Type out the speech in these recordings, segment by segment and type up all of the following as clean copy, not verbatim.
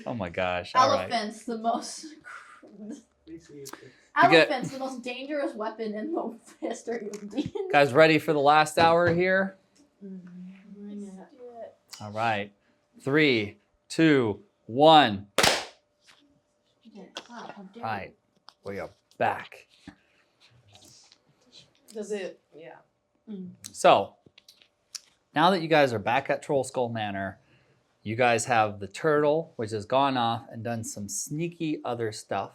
Oh my gosh! All right. Elephants, the most. You get- Elephants, the most dangerous weapon in the history of D&D. Guys, ready for the last hour here? All right. 3, 2, 1. Wow, how dare All right. We are back. Does it? Yeah. So, now that you guys are back at Troll Skull Manor, you guys have the turtle, which has gone off and done some sneaky other stuff,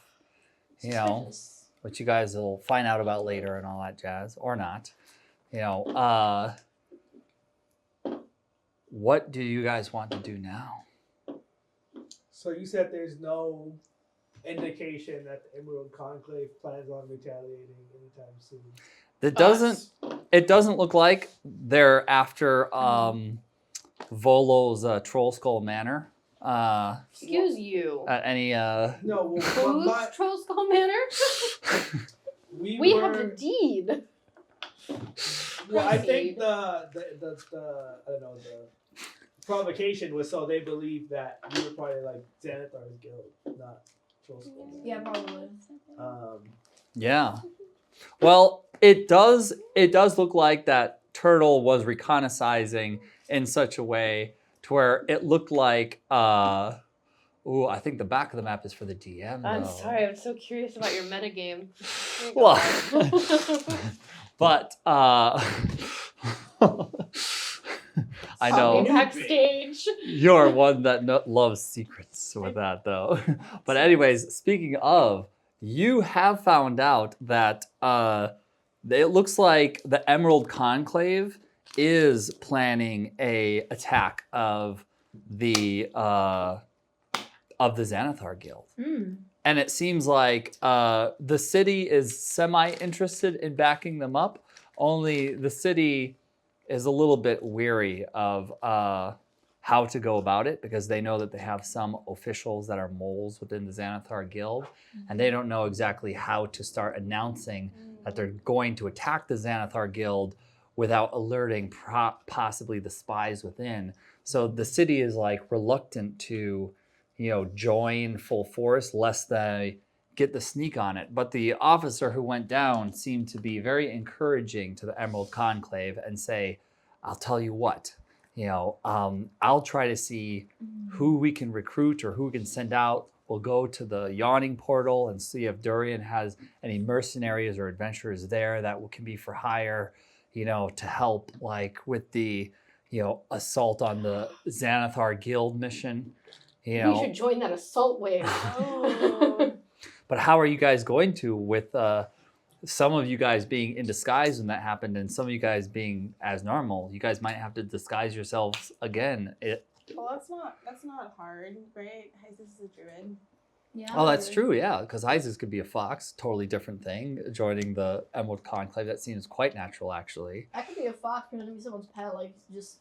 you know, which you guys will find out about later and all that jazz, or not. You know, what do you guys want to do now? So you said there's no indication that the Emerald Conclave plans on retaliating anytime soon. It doesn't look like they're after Volo's Troll Skull Manor. Excuse you. Any No, well, Who's Troll Skull Manor? We have the deed. Well, I think the I don't know, the provocation was so they believe that you were probably like Xanathar's guild, not Troll Skull Manor. Yeah, probably. Yeah. Well, it does look like that turtle was reconnaissing in such a way to where it looked like I think the back of the map is for the DM. I'm though. sorry, I'm so curious about your metagame. Well, but I know Backstage. you're one that loves secrets with that though. But anyways, speaking of, you have found out that it looks like the Emerald Conclave is planning a attack of the Xanathar Guild. And it seems like the city is semi-interested in backing them up, only the city is a little bit weary of how to go about it because they know that they have some officials that are moles within the Xanathar Guild, and they don't know exactly how to start announcing that they're going to attack the Xanathar Guild without alerting possibly the spies within. So the city is like reluctant to, join full force lest they get the sneak on it. But the officer who went down seemed to be very encouraging to the Emerald Conclave and say, I'll tell you what, I'll try to see who we can recruit or who we can send out. We'll go to the Yawning Portal and see if Durian has any mercenaries or adventurers there that can be for hire, to help like with the, assault on the Xanathar Guild mission. We should join that assault wave. But how are you guys going to with some of you guys being in disguise when that happened and some of you guys being as normal? You guys might have to disguise yourselves again. Well, that's not hard, right? Isis is a druid. Yeah. Oh, that's true, yeah, because Isis could be a fox, totally different thing. Joining the Emerald Conclave, that seems quite natural, actually. I could be a fox, but to be someone's pet, like just.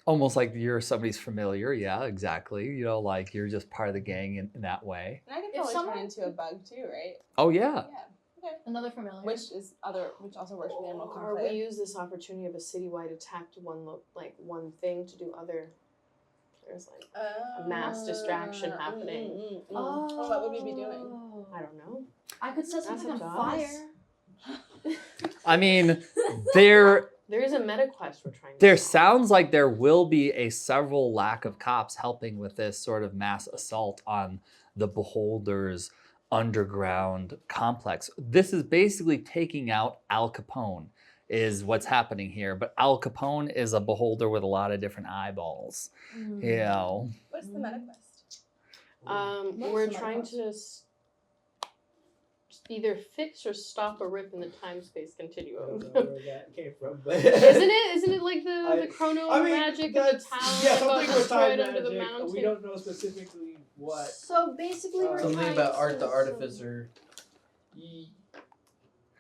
Almost like you're somebody's familiar, yeah, exactly. Like you're just part of the gang in that way. And I could probably turn into a bug too, right? Oh yeah. Yeah. Okay. Another familiar. Which also works for the Animal Or Conclave. we use this opportunity of a citywide attack to one thing to do other. There's like a mass distraction happening. Oh, what would we be doing? I don't know. I could set That's something on up to us. fire. I mean, there is a meta quest we're trying to There solve. sounds like there will be a several lack of cops helping with this sort of mass assault on the Beholder's underground complex. This is basically taking out Al Capone is what's happening here. But Al Capone is a Beholder with a lot of different eyeballs. What's the meta quest? We're trying to either fix or stop a rip in the time-space I continuum. don't know where that came from, but Isn't it like the chrono magic of the that's- town Yeah, that something got with time destroyed under the magic. mountain? We don't know specifically what. So basically, we're Something trying about to Art the Artificer.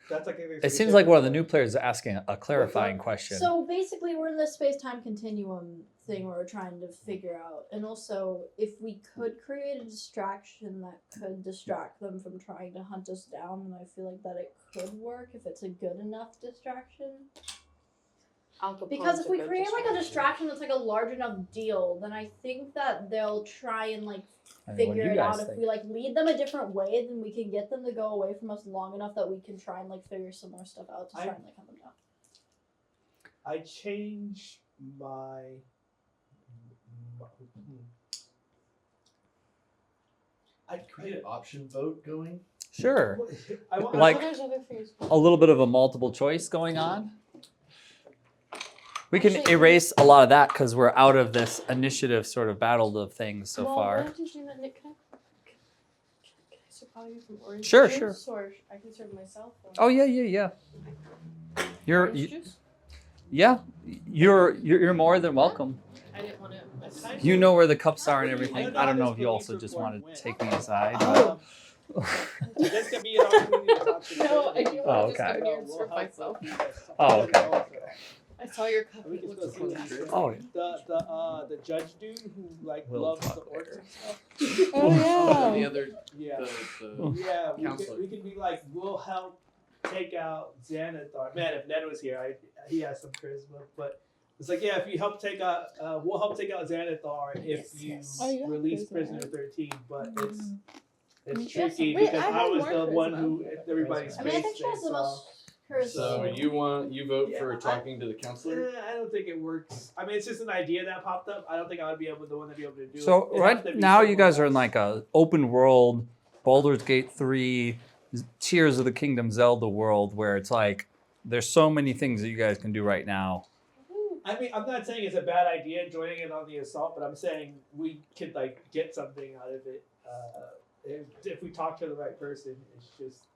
That's like It seems like one of the new players is asking a clarifying question. So basically, we're in this space-time continuum thing where we're trying to figure out, and also if we could create a distraction that could distract them from trying to hunt us down, then I feel like that it could work if it's a good enough distraction. Al Capone Because if took we a create like a distraction that's like a large enough deal, then I think that they'll try and like figure it out. If we like lead them a different way, then we can get them to go away from us long enough that we can try and like figure some more stuff out to try and like hunt them down. I changed my. I Create an option vote going. Sure. Like Like there's other things. a little bit of a multiple choice going on. We can Actually, erase a lot of that because we're out of this initiative sort of battle of things so far. Why don't you do that, Nick? Can I serve you from orange Sure, juice? Or I can serve myself. Or Oh yeah. You're orange juice? you're more than welcome. I didn't want to. You know where the cups are and everything. I don't know if you also just want to take me aside. This could be an opportunity to talk to No, I do Oh, want to just okay. go here and serve myself. Oh, okay. I saw your cup. We It can looks still so see good. Oh, the judge dude who like We'll loves the talk orcs later. and stuff. Oh The yeah. other, Yeah. the Yeah, Counselor. we can be like, we'll help take out Xanathar. Man, if Ned was here, he has some charisma. But it's like, yeah, if you help take out, we'll help take out Xanathar if you Oh, you have release charisma, Prisoner right? 13. But it's Yes. tricky Wait, because I I have was more the one charisma. who everybody's I mean, I face think she they has the saw. most charisma. So you vote Yeah, for talking to the counselor? I don't think it works. I mean, it's just an idea that popped up. I don't think I would be able the one to be able to do it. So It'd have right to be now you someone guys are in else. like a open world Baldur's Gate 3 Tears of the Kingdom Zelda world where it's like there's so many things that you guys can do right now. I mean, I'm not saying it's a bad idea joining in on the assault, but I'm saying we could like get something out of it if we talk to the right person. It's just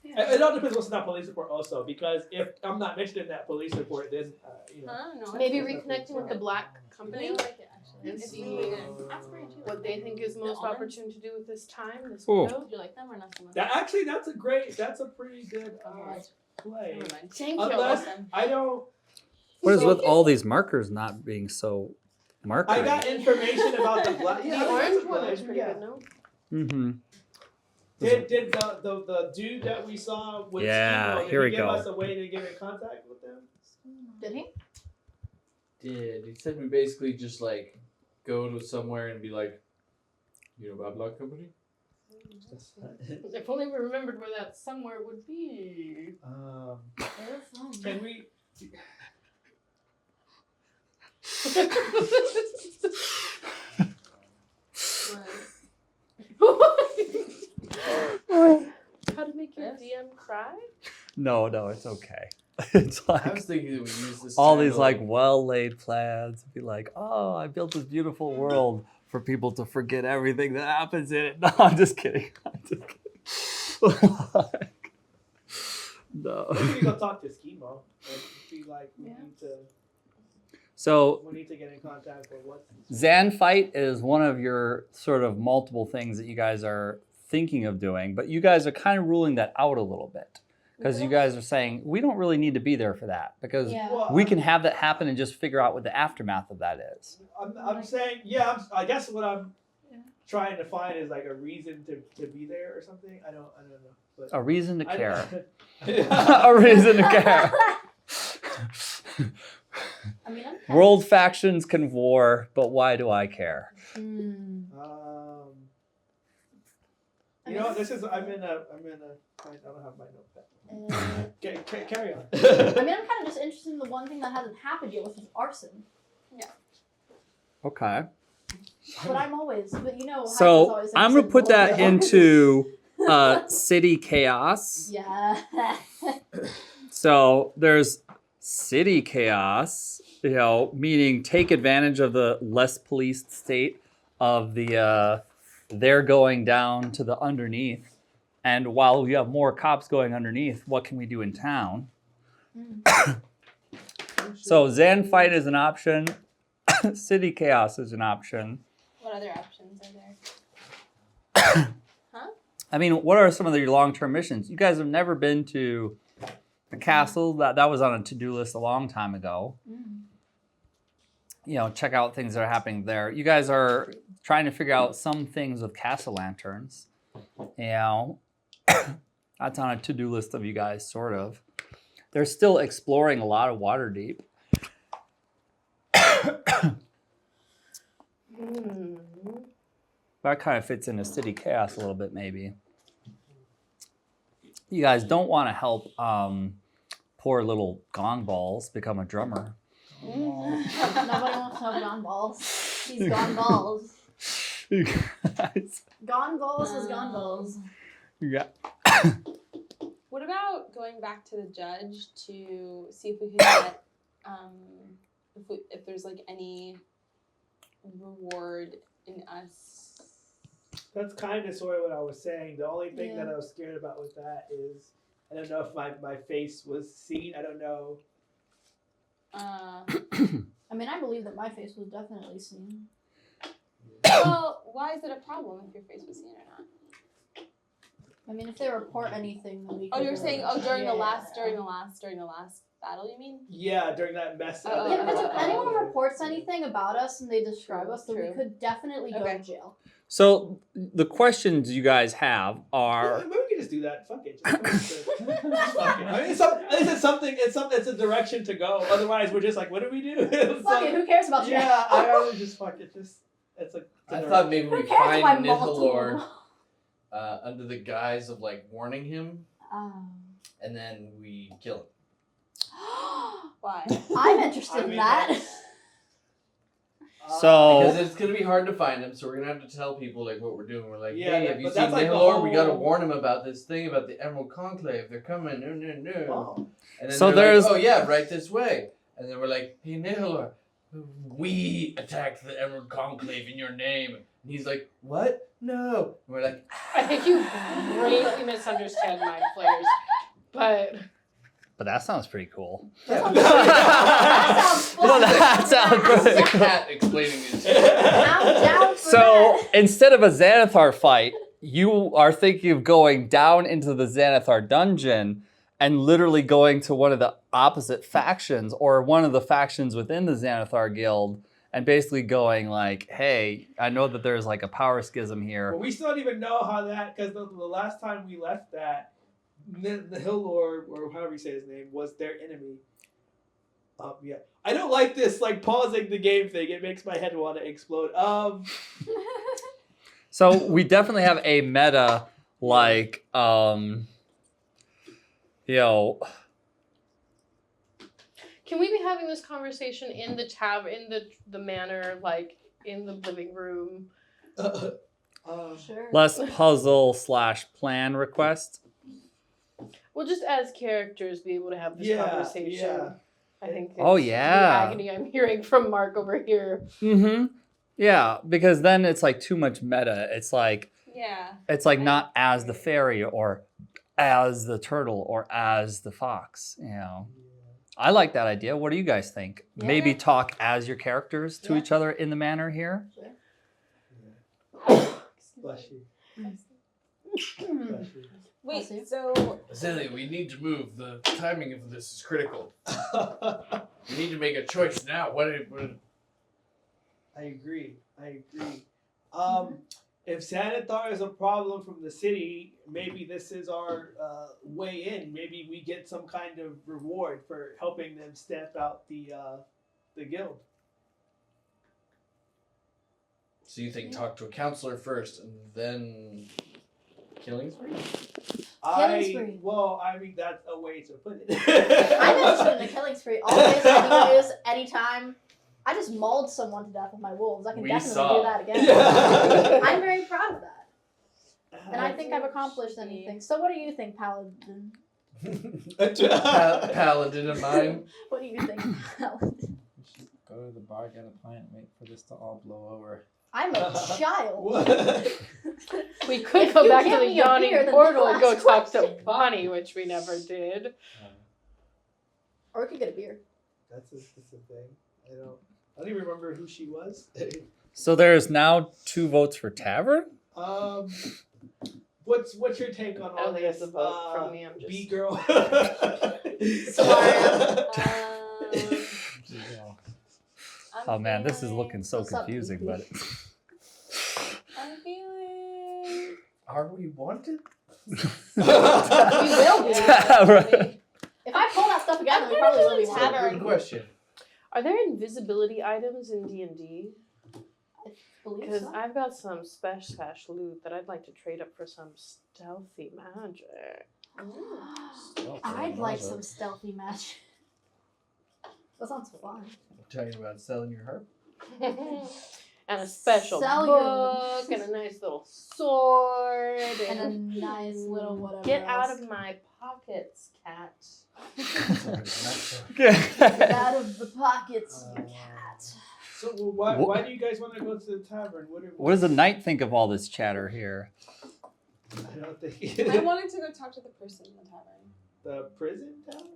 it all depends what's in that police report also, because if I'm not mentioned in that police report, then you know. Maybe reconnecting with the black I company really like it actually. and It's see really good. That's pretty too. what they think is most almonds? opportune to do with this time, this Ooh. window. Do you like them or not so much? That's a pretty good play. Never mind. Thank Unless Awesome. I don't. What is So- with all these markers not being so markery? I got information about the black. The Yeah, I orange think one that's is pretty yeah. good, no? Mm-hmm. Did the dude that we saw with Yeah, Steve-O, did here he we give go. us a way to get in contact with them? Did he? He said we basically just like go to somewhere and be like, you know about Block Company? If only we remembered where that somewhere would be. Can we? How to make your Yes. DM cry? No, it's okay. It's I like was thinking that we use this all time these to, like well-laid plans. Be like, oh, I built this beautiful world for people to forget everything that happens in it. No, I'm just kidding. No. We need to go talk to Schemo and be like, we So need to get in contact with what. Zan fight is one of your sort of multiple things that you guys are thinking of doing, but you guys are kind of ruling that out a little bit because you guys are saying we don't really need to be there for that because Yeah. we can have that happen and just figure out what the aftermath of that is. I'm saying, yeah. I guess what I'm trying to find is like a reason to be there or something. I don't know. But A reason to care. I- A reason to care. I mean, I'm World factions can war, but why do I care? You know, this is. I'm in a. I don't have my notepad. Carry on. I mean, I'm kind of just interested in the one thing that hasn't happened yet, which is arson. Okay. But I'm always, but you know. Heinz is So always I'm gonna interested put in that more. into city chaos. Yeah. So there's city chaos, meaning take advantage of the less policed state of the they're going down to the underneath. And while we have more cops going underneath, what can we do in town? So Zan fight is an option. City chaos is an option. What other options are there? I mean, what are some of your long-term missions? You guys have never been to the castle. That was on a to-do list a long time ago. Check out things that are happening there. You guys are trying to figure out some things with castle lanterns. That's on a to-do list of you guys, sort of. They're still exploring a lot of Waterdeep. That kind of fits into city chaos a little bit, maybe. You guys don't want to help poor little Gong Balls become a drummer. Nobody wants to have Gone Balls. He's Gone Balls. You guys. Gone Balls is Gone Balls. Yeah. What about going back to the judge to see if we could get if there's like any reward in us? That's kind of sort of what I was saying. The only thing that I was scared about with that is I don't know if my face was seen. I don't know. I mean, I believe that my face was definitely seen. Well, why is it a problem if your face was seen or not? I mean, if they report anything, then we. Oh, you're saying during the last battle, you mean? Yeah, during that mess. Yeah, because if anyone reports anything about us and they describe us, then we could definitely go to jail. So the questions you guys have are. Maybe we can just do that. Fuck it. Fuck it. I mean, it's a direction to go. Otherwise, we're just like, what do we do? Fuck it. Who cares about you? Yeah, I rather just fuck it. I thought maybe we Who cares if I'm find multiple? Nihilor under the guise of like warning him, and then we kill him. Why? I'm interested in that. So because it's gonna be hard to find him, so we're gonna have to tell people like what we're doing. We're like, Yeah, hey, have you but seen that's like the Nihilor? We gotta whole- warn him about this thing about the Emerald Conclave. They're coming. No. Oh. And then So they're there's- like, oh yeah, right this way. And then we're like, hey Nihilor, we attacked the Emerald Conclave in your name. And he's like, what? No. And we're like, I think you greatly misunderstand mind flayers, but But that sounds pretty cool. yeah. That sounds fun. No, that sounds pretty It's a cool. cat explaining it. I'm down for So that. instead of a Xanathar fight, you are thinking of going down into the Xanathar dungeon and literally going to one of the opposite factions or one of the factions within the Xanathar guild and basically going like, hey, I know that there's like a power schism here. But we still don't even know how that, because the last time we left that, the Hill Lord, or however you say his name, was their enemy. Yeah. I don't like this, like, pausing the game thing. It makes my head want to explode. So we definitely have a meta, like, can we be having this conversation in the in the manor, like in the living room? Sure. less puzzle / plan request. We'll just as characters be able to have this conversation. Yeah. I think. Oh, it's yeah. The agony I'm hearing from Mark over here. Mm-hmm. Yeah, because then it's like too much meta. It's like not as the fairy or as the turtle or as the fox, you know. I like that idea. What do you guys think? Yeah. Maybe talk as your characters to Yeah. each other in the manor here? Bless you. Bless you. Wait, see. so Zilly, we need to move. The timing of this is critical. We need to make a choice now. What I agree. If Xanathar is a problem from the city, maybe this is our way in. Maybe we get some kind of reward for helping them stamp out the guild. So you think talk to a counselor first and then killing spree? Killing spree. Well, I mean, that's a way to put it. I'm interested in the killing spree. Always, anyways, anytime. I just mauled someone to death with my wolves. I can We definitely saw. do that again. Yeah. I'm very proud of that. And I think I've accomplished anything. So what do you think, Paladin? Paladin of mine. What do you think, Paladin? We should go to the bar, get a pint, and wait for this to all blow over. I'm a child. What? We could If go you back to give the me a Yawning beer, then Portal and go that's talk to question. Bonnie, which we never did. Or we could get a beer. That's a thing. I don't even remember who she was. So there's now 2 votes for Tavern? What's your take on I all don't think this? it's a vote from me. I'm just. B girl. Oh man, this is looking so What's up, confusing, PP? but I'm feeling. Are we wanted? We will be. Tavern. If I pull that stuff again, then we probably will be Tavern. Good question. Are there invisibility items in D&D? Believe Because so. I've got some special loot that I'd like to trade up for some stealthy magic. I'd like some stealthy magic. That sounds fun. Talking about selling your harp. And a special Sell your- book, and a nice little sword, And a nice little whatever. Get out else. of my pockets, cat. Get out of the pockets, you cat. So why do you guys want to go to the tavern? What does the knight think of all this chatter here? I don't think I wanted to go talk to the person in the tavern. the prison tavern.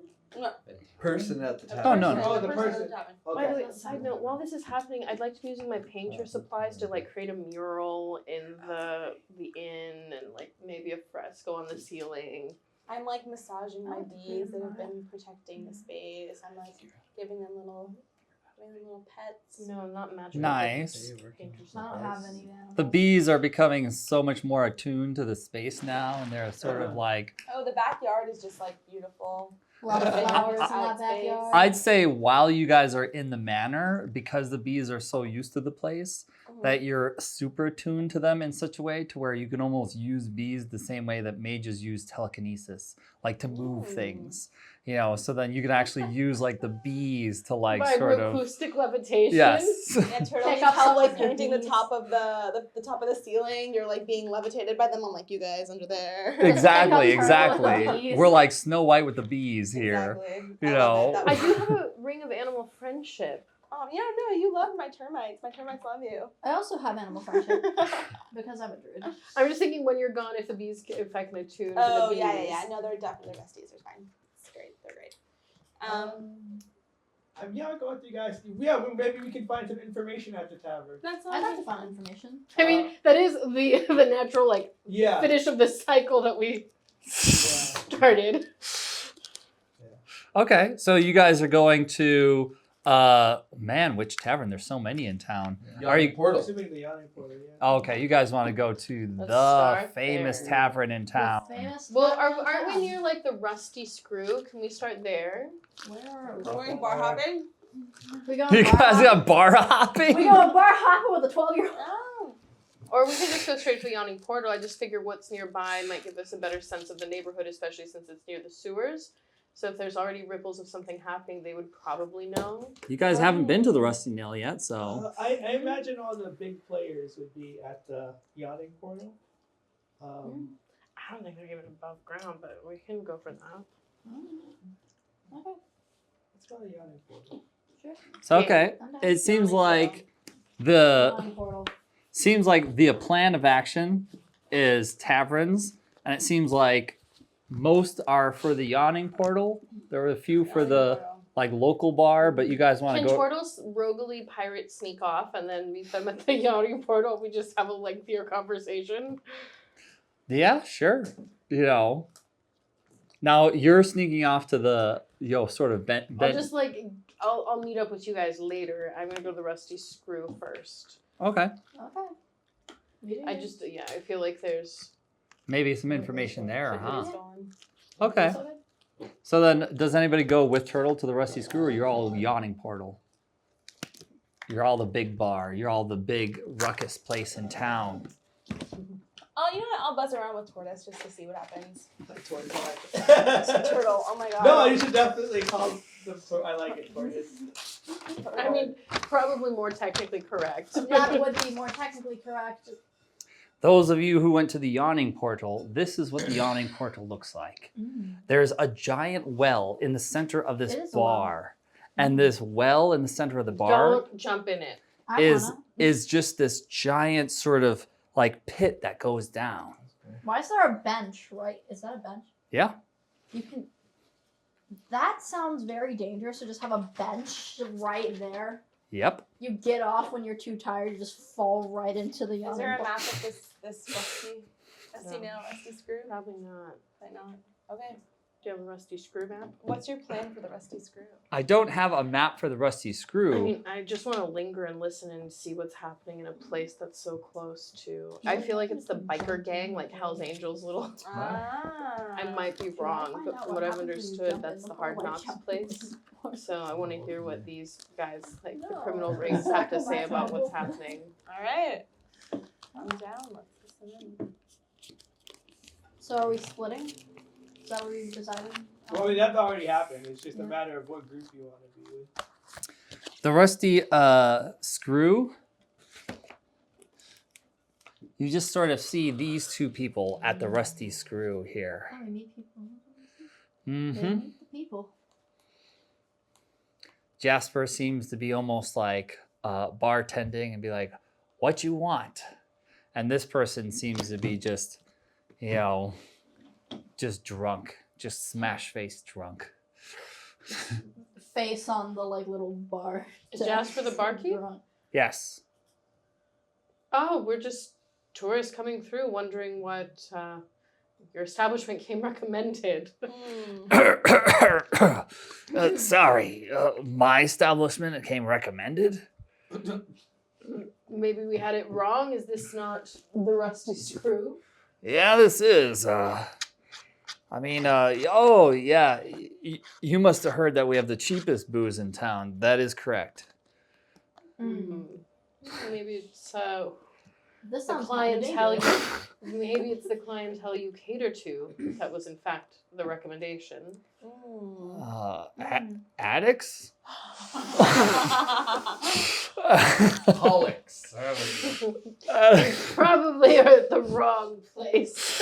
Person at the Oh, tavern. no, no. Oh, the in person. tavern. By the Okay. way, side note, while this is happening, I'd like to be using my painter supplies to like create a mural in the inn and like maybe a fresco on the ceiling. I'm like massaging my bees that have been protecting the space. I'm like giving them little pets. No, not magical. Nice. Painter I don't have supplies. any now. The bees are becoming so much more attuned to the space now, and they're sort of like. Oh, the backyard is just like beautiful. A lot of flowers in that Outside space. backyard. I'd say while you guys are in the manor, because the bees are so used to the place, that you're super attuned to them in such a way to where you can almost use bees the same way that mages use telekinesis, like to move things. You know, so then you can actually use like the bees to like sort of. Vibroacoustic levitation. Yes. Yeah, turtle. Pick You up how some like of the painting the bees. top of the top of the ceiling. You're like being levitated by them. I'm like, you guys under there. Exactly, Pick up turtle with the exactly. bees. We're like Snow White with the bees here. Exactly. You I love know. it. That I was- do have a ring of animal friendship. Oh yeah, no, you love my termites. My termites love you. I also have animal friendship because I'm a druid. I'm just thinking when you're gone, if I can attune to Oh the bees. yeah. No, they're definitely besties. They're fine. It's great. They're great. Yeah, I'll go with you guys. Yeah, maybe we can find some information at the tavern. That's I'd like to find information. I mean, that is the natural like Yeah. finish of the cycle that we started. Okay, so you guys are going to man, which tavern? There's so many in town. Are you Portal? Assuming the Yawning Portal, yeah. Oh, okay, you guys want to go to Let's the start famous there. tavern in The town. famous Well, tavern in aren't we town. near like the Rusty Screw? Can we start there? Where are We're going bar hopping. we? Going You bar guys hopping? got bar hopping? We going bar hopping with a 12-year-old. Oh. Or we could just go straight to the Yawning Portal. I just figure what's nearby might give us a better sense of the neighborhood, especially since it's near the sewers. So if there's already ripples of something happening, they would probably know. You guys haven't been to the Rusty Nail yet, so. I imagine all the big players would be at the Yawning Portal. I don't think they're even above ground, but we can go for that. Okay, Let's go to the Yawning Portal. sure. So okay, I'm down. it seems Yawning like the Yawning Portal. plan of action is taverns, and it seems like most are for the Yawning Portal. There were a few for the like local bar, but you guys want to Can go. turtles roguely pirate sneak off and then meet them at the Yawning Portal? We just have a lengthier conversation. Yeah, sure. You know. Now you're sneaking off to the sort of bent. I'll just like I'll meet up with you guys later. I'm gonna go to the Rusty Screw first. Okay. Okay. I feel like there's Maybe some information there, something huh? is going. Okay. So then, does anybody go with Turtle to the Rusty Screw, or you're all Yawning Portal? You're all the big bar. You're all the big ruckus place in town. Oh, you know what? I'll buzz around with Tortoise just to see what happens. Tortoise. Turtle. Oh my god. No, you should definitely call them. I like it, Tortoise. I mean, probably more technically correct. That would be more technically correct. Those of you who went to the Yawning Portal, this is what the Yawning Portal looks like. There's a giant well in the center of this It is a well. bar. And this well in the center of the bar Don't jump in it. I is wanna. is just this giant sort of like pit that goes down. Why is there a bench, right? Is that a bench? Yeah. You can. That sounds very dangerous to just have a bench right there. Yep. You get off when you're too tired, you just fall right into the Is yawning there a portal. map of this rusty No. nail, rusty screw? Probably not. Probably not. Okay. Do you have a rusty screw map? What's your plan for the rusty screw? I don't have a map for the rusty screw. I mean, I just want to linger and listen and see what's happening in a place that's so close to. I feel like it's the biker gang, like Hell's Angels little. I might be wrong, but from what I've understood, that's the Hard Knocks place. So I want to hear what these guys, like the criminal rings, have to say about what's happening. All right. I'm down. Let's listen in. So are we splitting? Is that what we've decided? Well, I mean, that already happened. It's just a matter of what group you want to be with. The rusty screw. You just sort of see these two people at the rusty screw here. Oh, we meet people. Mm-hmm. They meet the people. Jasper seems to be almost like bartending and be like, "What you want?" And this person seems to be just, you know, just drunk, just smash-faced drunk. Face on the like little bar. Is Jasper the barkeep? Drunk. Yes. Oh, we're just tourists coming through, wondering what your establishment came recommended. Sorry, my establishment came recommended? Maybe we had it wrong. Is this not the rusty screw? Yeah, this is. I mean, oh, yeah. You must have heard that we have the cheapest booze in town. That is correct. Mm. Maybe it's This the sounds clientele. dangerous. Maybe it's the clientele you cater to. That was in fact the recommendation. Addicts? Alcoholics. Probably are at the wrong place.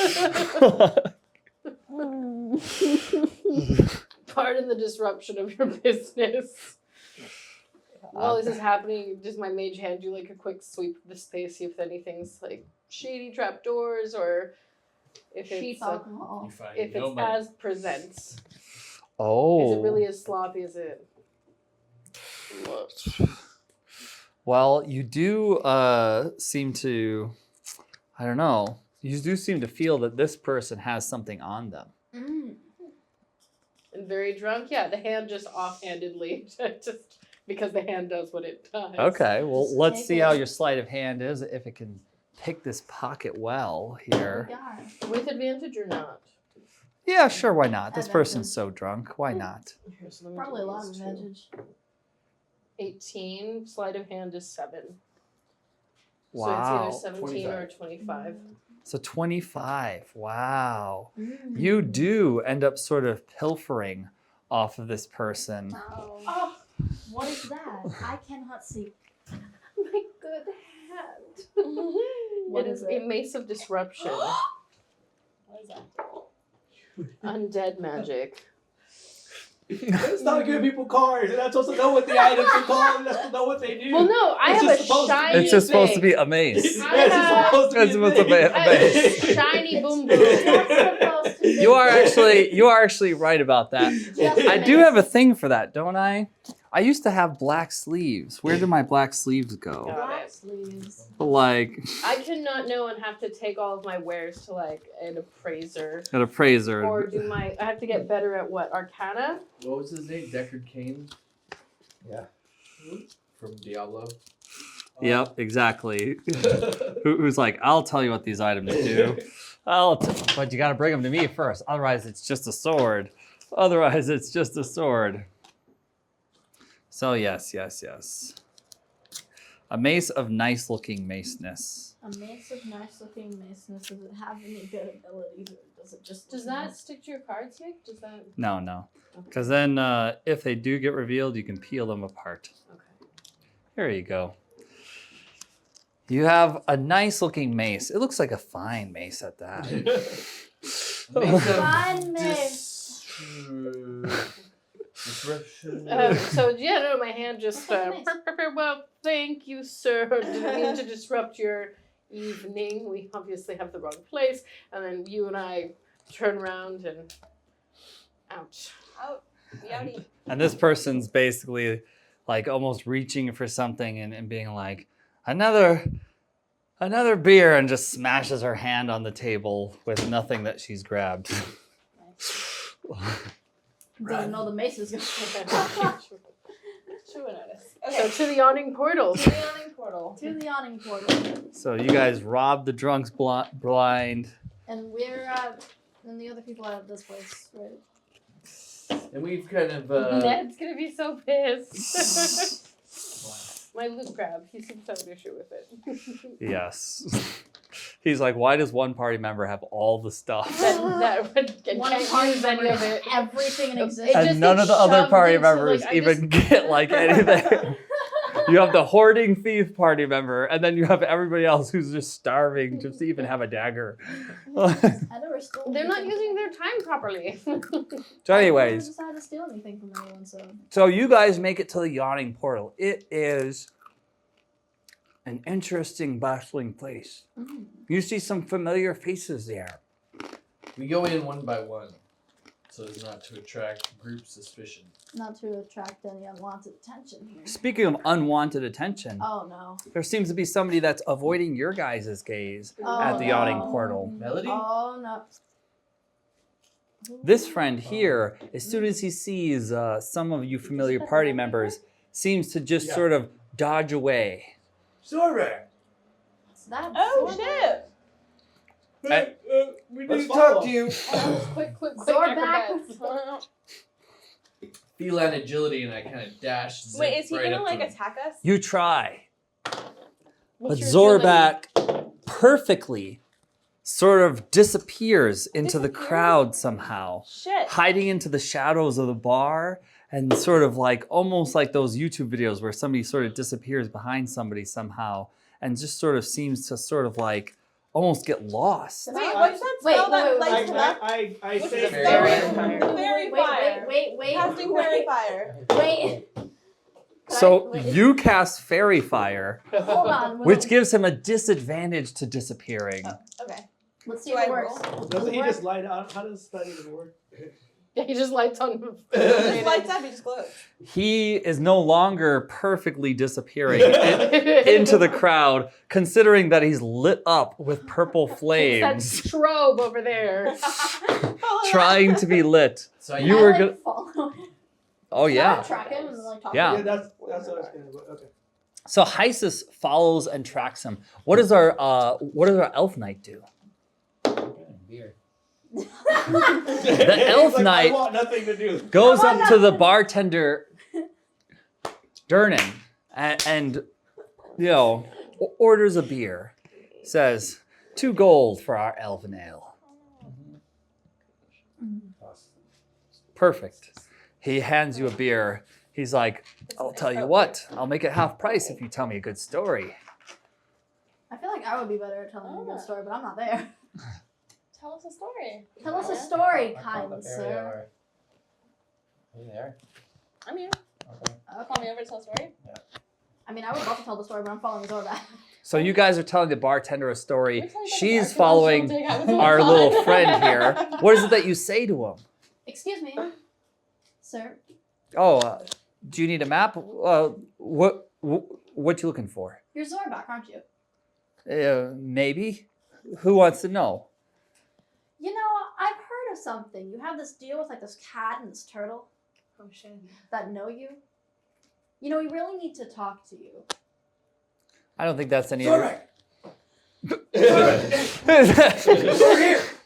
Pardon the disruption of your business. While this is happening, does my mage hand you like a quick sweep of the space, see if anything's like shady trapdoors or if Cheap it's alcohol. You find if no it's money. as presents. Oh. Is it really as sloppy as it looks? Well, you do seem to, I don't know, you do seem to feel that this person has something on them. Mm. And very drunk? Yeah, the hand just offhandedly, just because the hand does what it does. Okay, well, Just let's take see it. how your sleight of hand is, if it can pick this pocket well here. Yeah. With advantage or not? Yeah, sure, why not? This Advantage. person's so drunk, why not? Here, so let me Probably do a lot of these two. advantage. 18, sleight of hand is 7. Wow. So it's either 17 or 25. So 25, wow. Mm. You do end up sort of pilfering off of this person. Oh, what is that? I cannot see. My good hand. What It is is it? a mace of disruption. What is that? Undead magic. It's not giving people cards. They're not supposed to know what the items are called. They're not supposed to know what they do. Well, no, I It's have just a supposed to be- shiny It's just supposed to thing. be a mace. It's supposed to be It's supposed to be a I have a mace. shiny boom boom. It's not supposed to be. You are actually right about that. Just I a do mace. have a thing for that, don't I? I used to have black sleeves. Where did my black sleeves go? Got Black it. sleeves. Like I cannot know and have to take all of my wares to like an appraiser. an appraiser. Or do my I have to get better at what? Arcana? What was his name? Deckard Cain? Yeah. From Diablo? Yep, exactly. Who's like, I'll tell you what these items do. But you got to bring them to me first. Otherwise, it's just a sword. Otherwise, it's just a sword. So yes. A mace of nice-looking maceness. A mace of nice looking maceness. Does it have any good abilities or does it just Does that stick to your cards, Nick? Does that? No. Because then if they do get revealed, you can peel them apart. Okay. Here you go. You have a nice-looking mace. It looks like a fine mace at that. Fine mace. Disruption. So yeah, no, my hand just Nice. well, thank you, sir. Didn't mean to disrupt your evening. We obviously have the wrong place. And then you and I turn around and ouch. Out. Yowdy. And this person's basically like almost reaching for something and being like, another beer, and just smashes her hand on the table with nothing that she's grabbed. Doesn't know the mace is going. She would notice. So Okay. to the Yawning Portal. To the Yawning Portal. To the Yawning Portal. So you guys robbed the drunks blind. And and the other people out of this place, right? And we've kind of Ned's gonna be so pissed. My loot grab. He seems to have an issue with it. Yes. He's like, why does one party member have all the stuff? that One can't party use any member of it. everything in It existence. just And none of the gets other shoved party into, members like, I even get like anything. You have the hoarding thief party member, and then you have everybody else who's just starving just to even have a dagger. They're not using their time properly. So I anyways, never decided to steal anything from anyone, so. so you guys make it to the Yawning Portal. It is an interesting, bustling place. You see some familiar faces there. we go in one by one, so as not to attract group suspicion. Not to attract any unwanted attention here. Speaking of unwanted attention, Oh no. there seems to be somebody that's avoiding your guys' gaze Oh, at the Yawning no. Portal. Melody? Oh no. This friend here, as soon as he sees some of you familiar party members, seems to just sort of dodge away. Zorak! What's that? Oh shit! We Let's need to talk follow. to you. quick Zorback. acrobats. Feline agility, and I kind of dash. Zip Wait, is he right gonna up like to him. attack us? You try, What's but your Zorback perfectly sort of disappears into the crowd somehow, Shit. hiding into the shadows of the bar, and sort of like almost like those YouTube videos where somebody sort of disappears behind somebody somehow, and just sort of seems to sort of like almost get lost. Wait, what's that spell that lights him up? I What's say the Fairy spell? Fairy fire. Wait. Casting fairy fire. Wait. So Wait. you cast Fairy Fire, Hold on. which gives him a disadvantage to disappearing. Okay. Let's see Do if it I works. roll? Doesn't he just light up? How does that even work? Yeah, he just lights on. Just lights up, he just glows. He is no longer perfectly disappearing into the crowd, considering that he's lit up with purple That flames, strobe over there. trying to be lit. So You I, were like, gonna. follow. Oh yeah. Track him and like talk Yeah. to Yeah, him. that's what I was gonna do. Okay. So Hysis follows and tracks him. What does our elf knight do? Beer. The elf He's like, knight I want nothing to do. goes up to the bartender, Durnan, and you know, orders a beer. Says 2 gold for our elven ale. Perfect. He hands you a beer. He's like, I'll tell you what, I'll make it half price if you tell me a good story. I feel like I would be better at telling you a good story, but I'm not there. Tell us a story. Tell us a story, I called kind up sir. area or- Are you there? I'm here. Okay. Call me over to tell a story. I mean, I would love to tell the story, but I'm following Zorback. So you guys are telling the bartender a story. Let me tell you about the She's bartender. following She'll dig out with our my little phone. friend here. What is it that you say to him? Excuse me, sir. Oh, do you need a map? What you looking for? You're Zorback, aren't you? Maybe. Who wants to know? You know, I've heard of something. You have this deal with like this cat and this turtle Oh shit. that know you. You know, we really need to talk to you. I don't think that's any. Zorak!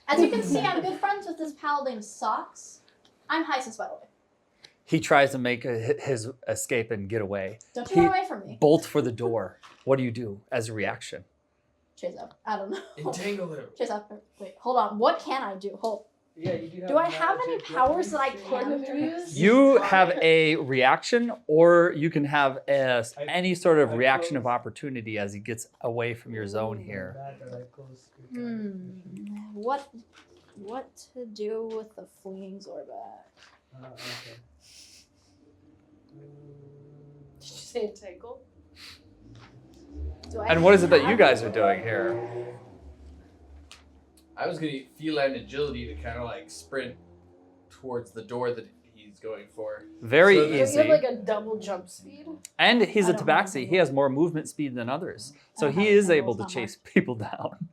As you can see, I'm good friends with this pal named Socks. I'm Hysis, by the way. He tries to make his escape and get away. Don't you run away from me. Bolt for the door. What do you do as a reaction? Chase up. I don't know. Entangle him. Chase up. Wait, hold on. What can I do? Hold. Yeah, you do. Do I have any powers that I can use? You have a reaction, or you can have any sort of reaction of opportunity as he gets away from your zone here. What to do with the fleeing Zorback? Okay. Did you say entangle? Do I And what is it that you have- guys are doing here? I was gonna feel that agility to kind of like sprint towards the door that he's going for. Very So Do you easy. have like a double jump speed? And he's a I don't have tabaxi. any. He has more movement speed than others. So I don't he have is any able to rules, chase people down.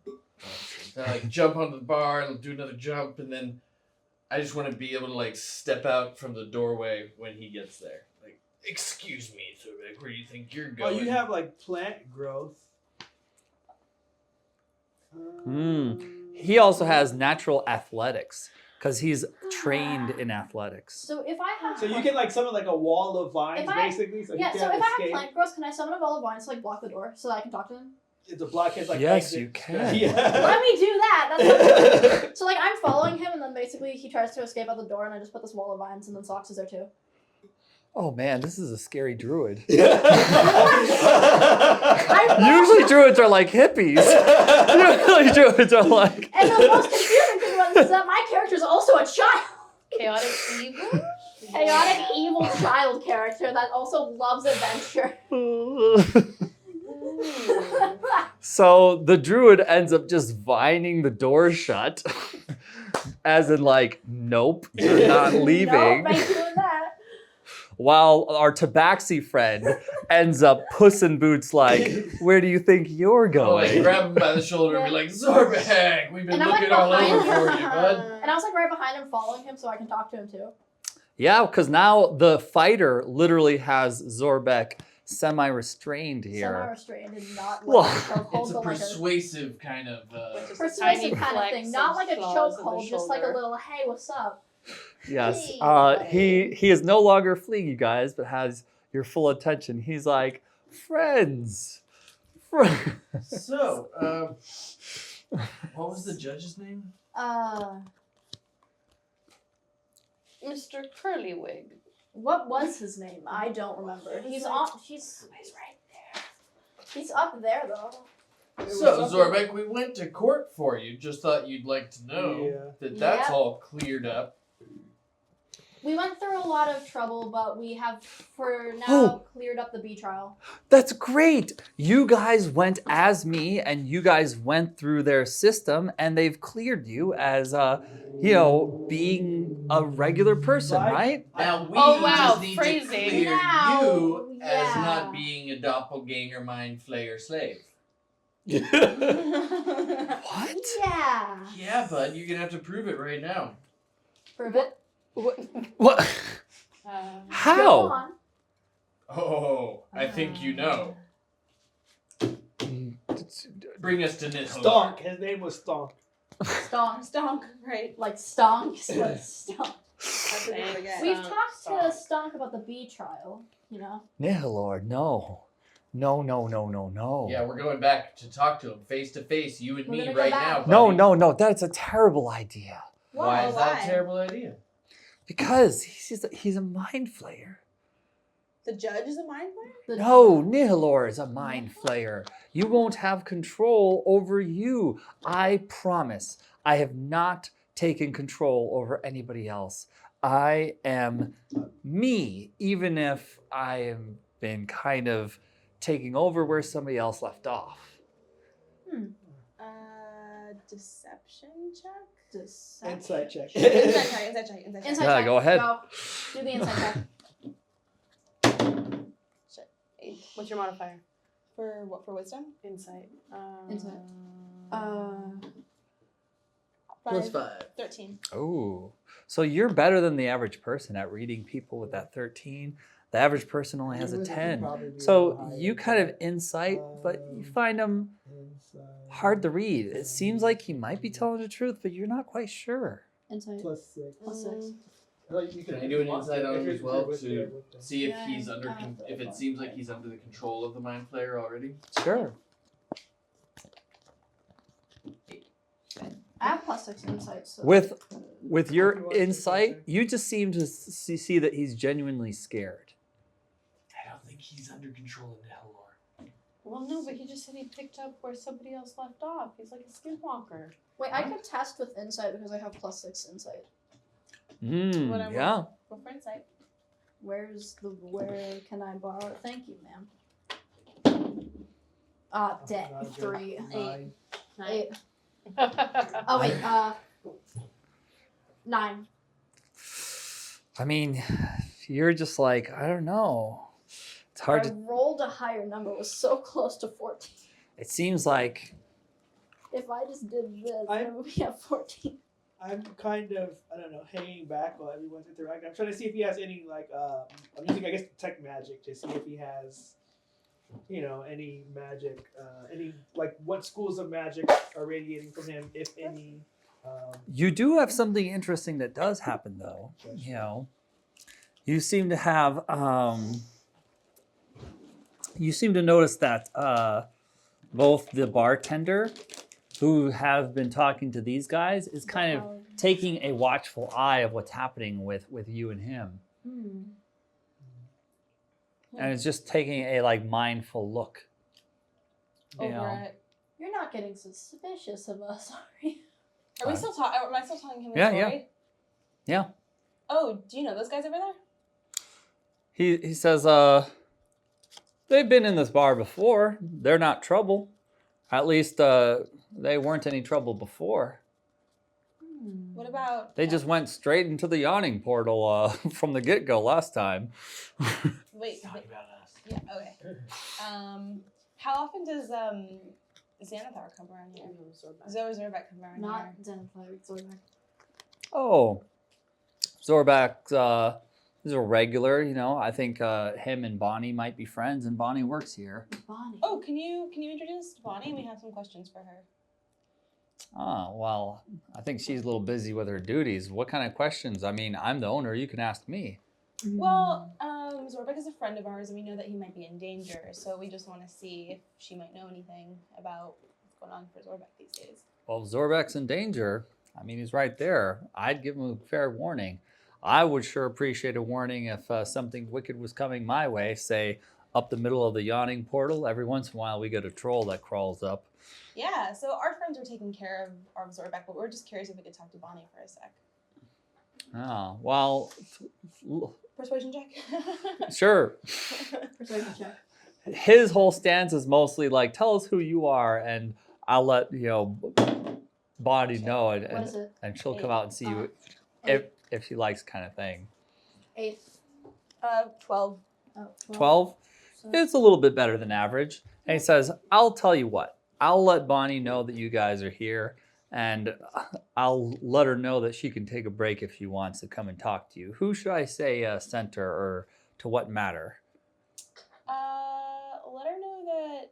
So I like jump onto the bar and do another jump, and then I just want to be able to like step out from the doorway when he gets there. Like, excuse me, Zurek, where do you think you're Oh, going? you have like plant growth. He also has natural athletics because he's trained in athletics. So if I have So you can like summon like a wall of vines, If I- basically. So yeah, he so can't if I have escape. plant growth, can I summon a wall of vines to like block the door so that I can talk to him? The blockhead's like Yes, exit. you can. Yeah. Let me do that. That's what so like I'm following him, and then basically he tries to escape out the door, and I just put this wall of vines, and then Socks is there too. Oh man, this is a scary druid. I Usually druids are like hippies. Usually druids are like. And the most confusing thing about this is that my character is also a child. Chaotic evil? Chaotic evil child character that also loves adventure. So the druid ends up just vining the door shut. As in like, nope, you're not leaving. Nope, ain't doing that. While our tabaxi friend ends up Puss in Boots like, where do you think you're Oh, like going? grab him by the shoulder and be like, Zorbag, we've been And I'm like looking all behind over him. for you, bud. And I was like right behind him, following him so I can talk to him too. Yeah, because now the fighter literally has Zorbek semi-restrained here. Semi-restrained and not Well, like a chokehold, It's a but like a persuasive kind of. Just persuasive tiny kind of flex thing. Not of like a claws of the chokehold, just like a shoulder. little, hey, what's up? Yes. Hey. He is no longer fleeing you guys, but has your full attention. He's like, friends. So, what was the judge's name? Mr. Curlywig. What was his name? I don't remember. He's right there. He's up there though. So, Zorbek, we went to court for you. Just thought you'd like to know that that's Yeah. all cleared up. We went through a lot of trouble, but we have for now Oh. cleared up the B trial. That's great. You guys went as me, and you guys went through their system, and they've cleared you as, being a regular person, right? Now we Oh, wow, just need phrasing. to clear Now, you as yeah. not being a doppelganger, mind flayer, slave. What? Yeah. Yeah, bud, you're gonna have to prove it right now. Prove it. What? Go How? on. Oh, I think you know. Bring us to Nithal. Stonk. His name was Stonk. Stonk. Stonk, right? Like stonk. Like stonk. That's what I forget. We've talked to Stonk about the B trial, you know. Nihilord, no. No. Yeah, we're going back to talk to him face to face, you and We're me gonna go right back. now. No, buddy. that's a terrible idea. Why is that Why? a terrible idea? Because he's a mind flayer. The judge is a mind player? The- No, Nihilor is a mind flayer. You won't have control over you. I promise. I have not taken control over anybody else. I am me, even if I have been kind of taking over where somebody else left off. Deception check? Deception. Insight check. Insight check. Insight Yeah, check. go ahead. Go. Do the insight check. What's your modifier? For what? For wisdom? Insight. Insight. Plus 5. 13. Oh, so you're better than the average person at reading people with that 13. The average person only has a 10. So you kind of insight, but you find them hard to read. It seems like he might be telling the truth, but you're not quite sure. Insight. Plus 6. Plus 6. Can I do an insight on him as well to see if Yeah, he's under, if it seems like he's under the control of the mind flayer already? Sure. I have plus 6 insight. So. With your insight, you just seem to see that he's genuinely scared. I don't think he's under control of Nihilor. Well, no, but he just said he picked up where somebody else left off. He's like a skinwalker. Wait, I could test with insight because I have plus 6 insight. Whatever. Yeah. Go for insight. Where can I borrow it? Thank you, ma'am. Debt 3. 9. 8. Oh wait, 9. I mean, you're just like, I don't know. It's hard I to. rolled a higher number. It was so close to 14. It seems like If I just did this, I- then we have 14. I'm kind of, I don't know, hanging back while everyone's interacting. I'm trying to see if he has any, like, I'm using, I guess, tech magic to see if he has, any magic, like, what schools of magic are radiating from him, if any. You do have something interesting that does happen, though. You seem to have, you seem to notice that both the bartender who have been talking to these guys is kind of taking a watchful eye of what's happening with you and him. And it's just taking a like mindful look. Over it. You're not getting suspicious of us, are you? Are we still talking? Am I still telling him the story? Yeah. Oh, do you know those guys over there? He says, they've been in this bar before. They're not trouble. At least they weren't any trouble before. What about... They just went straight into the Yawning Portal from the get-go last time. Wait. Talking about us. Yeah, okay. How often does Xanathar come around here? Zorbek come around Not here? Xanathar, Zorbek. Oh. Zorbek is a regular, I think him and Bonnie might be friends, and Bonnie works here. Bonnie. Oh, can you introduce Bonnie? We have some questions for her. Oh, well, I think she's a little busy with her duties. What kind of questions? I mean, I'm the owner. You can ask me. Well, Zorbek is a friend of ours, and we know that he might be in danger, so we just want to see if she might know anything about what's going on for Zorbek these days. Well, if Zorbek's in danger, I mean, he's right there. I'd give him a fair warning. I would sure appreciate a warning if something wicked was coming my way, say, up the middle of the Yawning Portal. Every once in a while, we get a troll that crawls up. Yeah, so our friends are taking care of Zorbek, but we're just curious if we could talk to Bonnie for a sec. Oh, well... Persuasion check? Sure. Persuasion check. His whole stance is mostly like, tell us who you are, and I'll let, Bonnie know, What is it? and she'll come out and see you if she likes kind of thing. 8. 12. Oh, 12? So- It's a little bit better than average. And he says, I'll tell you what. I'll let Bonnie know that you guys are here, and I'll let her know that she can take a break if she wants to come and talk to you. Who should I say sent her, or to what matter? Let her know that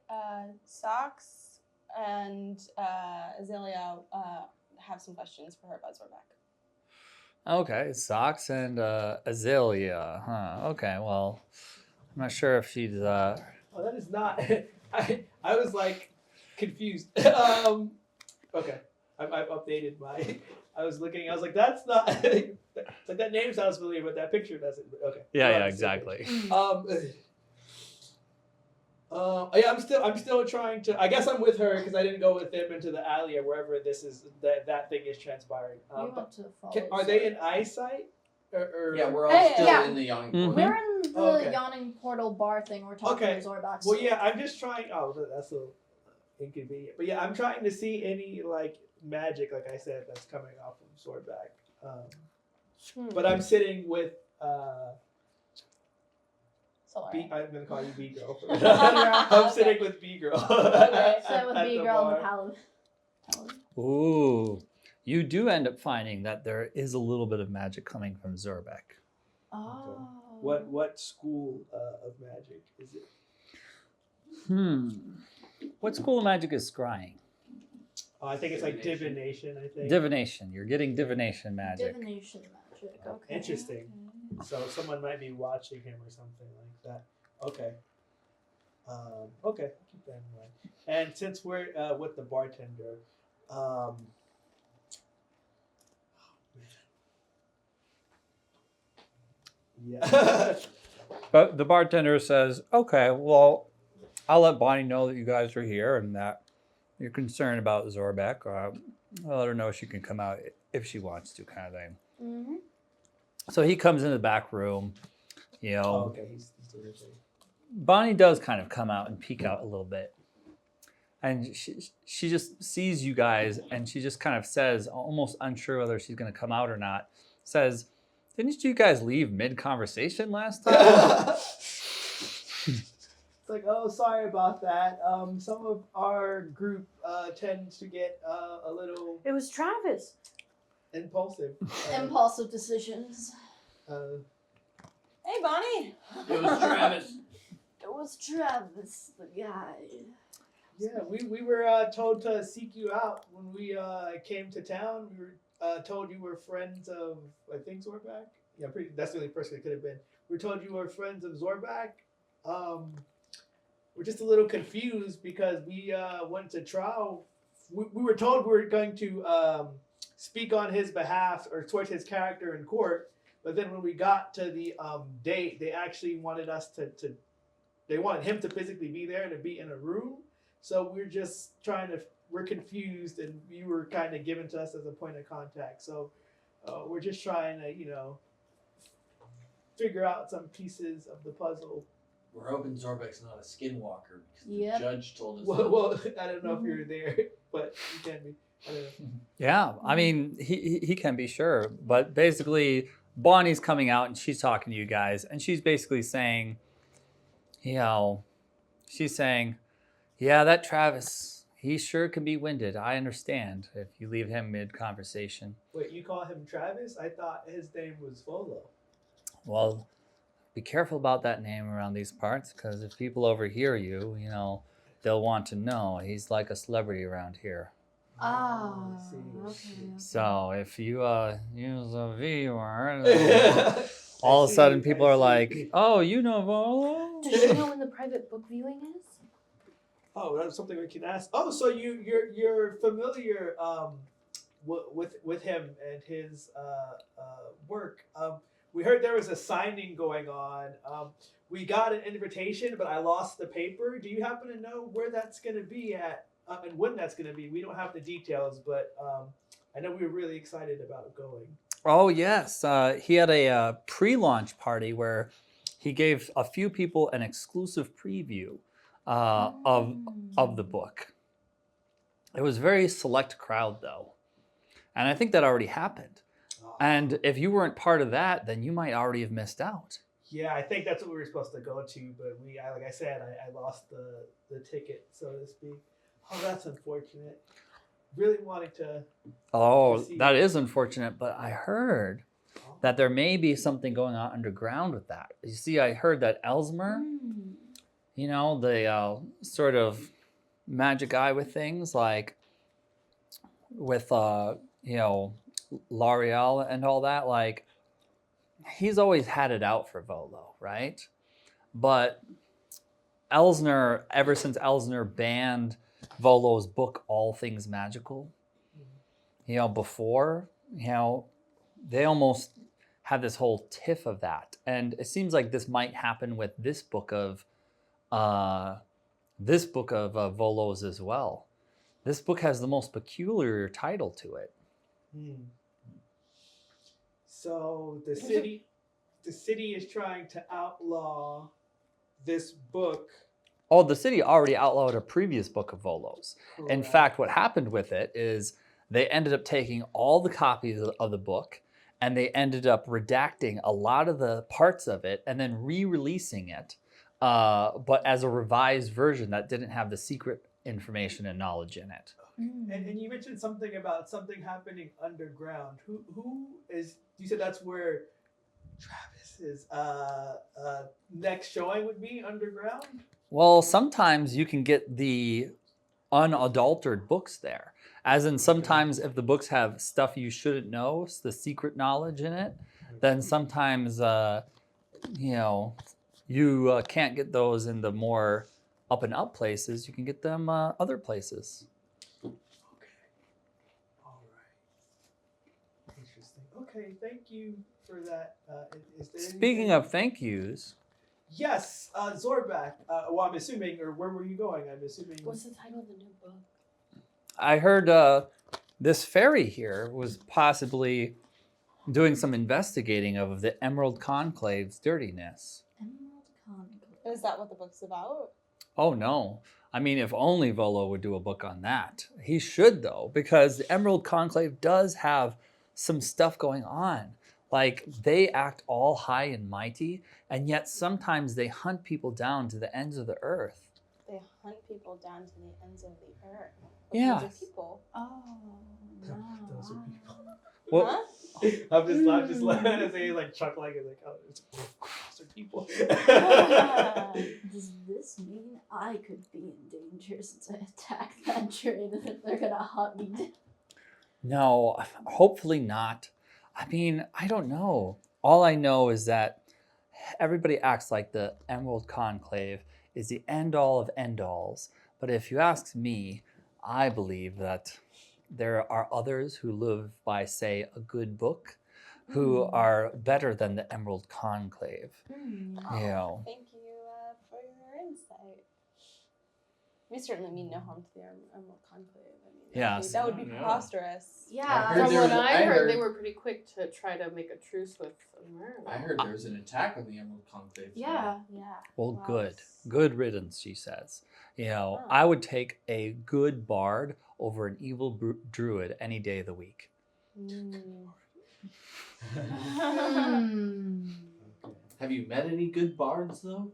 Socks and Azalea have some questions for her about Zorbek. Okay, Socks and Azalea. Huh, okay, well, I'm not sure if she's... Oh, that is not... I was, like, confused. Okay. I've updated my... I was looking, I was like, that's not... It's like, that name sounds familiar, but that picture doesn't. Okay. Yeah, exactly. Yeah, I'm still trying to... I guess I'm with her because I didn't go with him into the alley or wherever this is, that thing is transpiring. You want to follow Are they in eyesight? Or... Yeah, we're all still yeah. in the Yawning Mhm. Portal. We're in the Okay. Yawning Portal bar thing. We're talking Okay. to Zorbek. Well, yeah, I'm just trying... Oh, that's a little inconvenient. But yeah, I'm trying to see any, like, magic, like I said, that's coming off of Zorbek. But I'm sitting with... Sorry. I'm gonna call you B girl. Okay. I'm sitting with B girl. Okay, so with at B the girl and the bar. paladin. Ooh. You do end up finding that there is a little bit of magic coming from Zorbek. Oh. What school of magic is it? What school of magic is scrying? Oh, I think it's like divination. I think. Divination. You're getting divination magic. Divination magic. Okay. Interesting. So someone might be watching him or something like that. Okay. Okay. Keep that in mind. And since we're with the bartender, yeah. But the bartender says, okay, well, I'll let Bonnie know that you guys are here and that you're concerned about Zorbek. I'll let her know she can come out if she wants to, kind of thing. Mm-hmm. So he comes in the back room, Oh, okay. He's doing his thing. Bonnie does kind of come out and peek out a little bit. And she just sees you guys and she just kind of says, almost unsure whether she's going to come out or not, says, didn't you guys leave mid-conversation last time? It's like, oh, sorry about that. Some of our group tends to get a little... It was Travis. impulsive. Impulsive decisions. Hey, Bonnie. It was Travis. It was Travis, the guy. Yeah, we were told to seek you out when we came to town. We were told you were friends of, I think, Zorback. Yeah, that's the only person it could have been. We were told you were friends of Zorback. We're just a little confused because we went to trial. We were told we were going to speak on his behalf or towards his character in court. But then when we got to the date, they actually wanted us they wanted him to physically be there, to be in a room. So we're confused, and you were kind of given to us as a point of contact. So we're just trying to, figure out some pieces of the puzzle. We're hoping Zorbeck's not a skinwalker because Yep. the judge told us. Well, I don't know if you're there, but you can be. I don't know. Yeah, I mean, he can be sure. But basically, Bonnie's coming out and she's talking to you guys. And she's basically saying, she's saying, yeah, that Travis, he sure can be winded. I understand if you leave him mid-conversation. Wait, you call him Travis? I thought his name was Volo. Well, be careful about that name around these parts, because if people overhear you, they'll want to know. He's like a celebrity around here. Ah, I see. okay. So if you use a V word, all of a sudden people are like, oh, you know Volo? Does she know when the private book viewing is? Oh, that's something we can ask. Oh, so you're familiar with him and his work. We heard there was a signing going on. We got an invitation, but I lost the paper. Do you happen to know where that's going to be at and when that's going to be? We don't have the details, but I know we were really excited about going. Oh, yes. He had a pre-launch party where he gave a few people an exclusive preview of the book. It was a very select crowd, though. And I think that already happened. And if you weren't part of that, then you might already have missed out. Yeah, I think that's what we were supposed to go to, but like I said, I lost the ticket, so to speak. Oh, that's unfortunate. Really wanting to. Oh, see. that is unfortunate, but I heard that there may be something going on underground with that. You see, I heard that Elsmer, the sort of magic guy with things, like with, L'Oreal and all that, like, he's always had it out for Volo, right? But Elsner, ever since Elsner banned Volo's book, All Things Magical, before, they almost had this whole tiff of that. And it seems like this might happen with this book of Volo's as well. This book has the most peculiar title to it. So the city is trying to outlaw this book. Oh, the city already outlawed a previous book of Volo's. Correct. In fact, what happened with it is they ended up taking all the copies of the book and they ended up redacting a lot of the parts of it and then re-releasing it, but as a revised version that didn't have the secret information and knowledge in it. And you mentioned something about something happening underground. Who is? You said that's where Travis's next showing would be, underground. Well, sometimes you can get the unadulterated books there. As in, sometimes if the books have stuff you shouldn't know, the secret knowledge in it, then sometimes, you can't get those in the more up and up places. You can get them other places. Okay. All right. Interesting. Okay. Thank you for that. Is there Speaking anything? of thank yous, Yes, Zorback. Well, I'm assuming, or where were you going? I'm assuming. What's the title of the new book? I heard this fairy here was possibly doing some investigating of the Emerald Conclave's dirtiness. Emerald Conclave. Is that what the book's about? Oh, no. I mean, if only Volo would do a book on that. He should, though, because the Emerald Conclave does have some stuff going on. Like, they act all high and mighty, and yet sometimes they hunt people down to the ends of the earth. They hunt people down to the ends of the earth. Yeah. Those are people. Oh, no. Those are people. Well, Huh? I'm just laughing as he's like chuckling and like, oh, it's bastard people. Does this mean I could be in danger since I attacked that train and that they're gonna hunt me down? no, hopefully not. I mean, I don't know. All I know is that everybody acts like the Emerald Conclave is the end-all of end-alls. But if you ask me, I believe that there are others who live by, say, a good book, who are better than the Emerald Conclave. You know. Thank you for your insight. We certainly mean no harm to the Emerald Conclave. I mean, Yes. that would be No. preposterous. Yeah. heard From there what was- I I heard, heard- they were pretty quick to try to make a truce with America. I heard there was an attack on the Emerald Conclave. Yeah. Well, Wow. good. Good riddance, she says. You know, Oh. I would take a good bard over an evil druid any day of the week. Have you met any good bards though?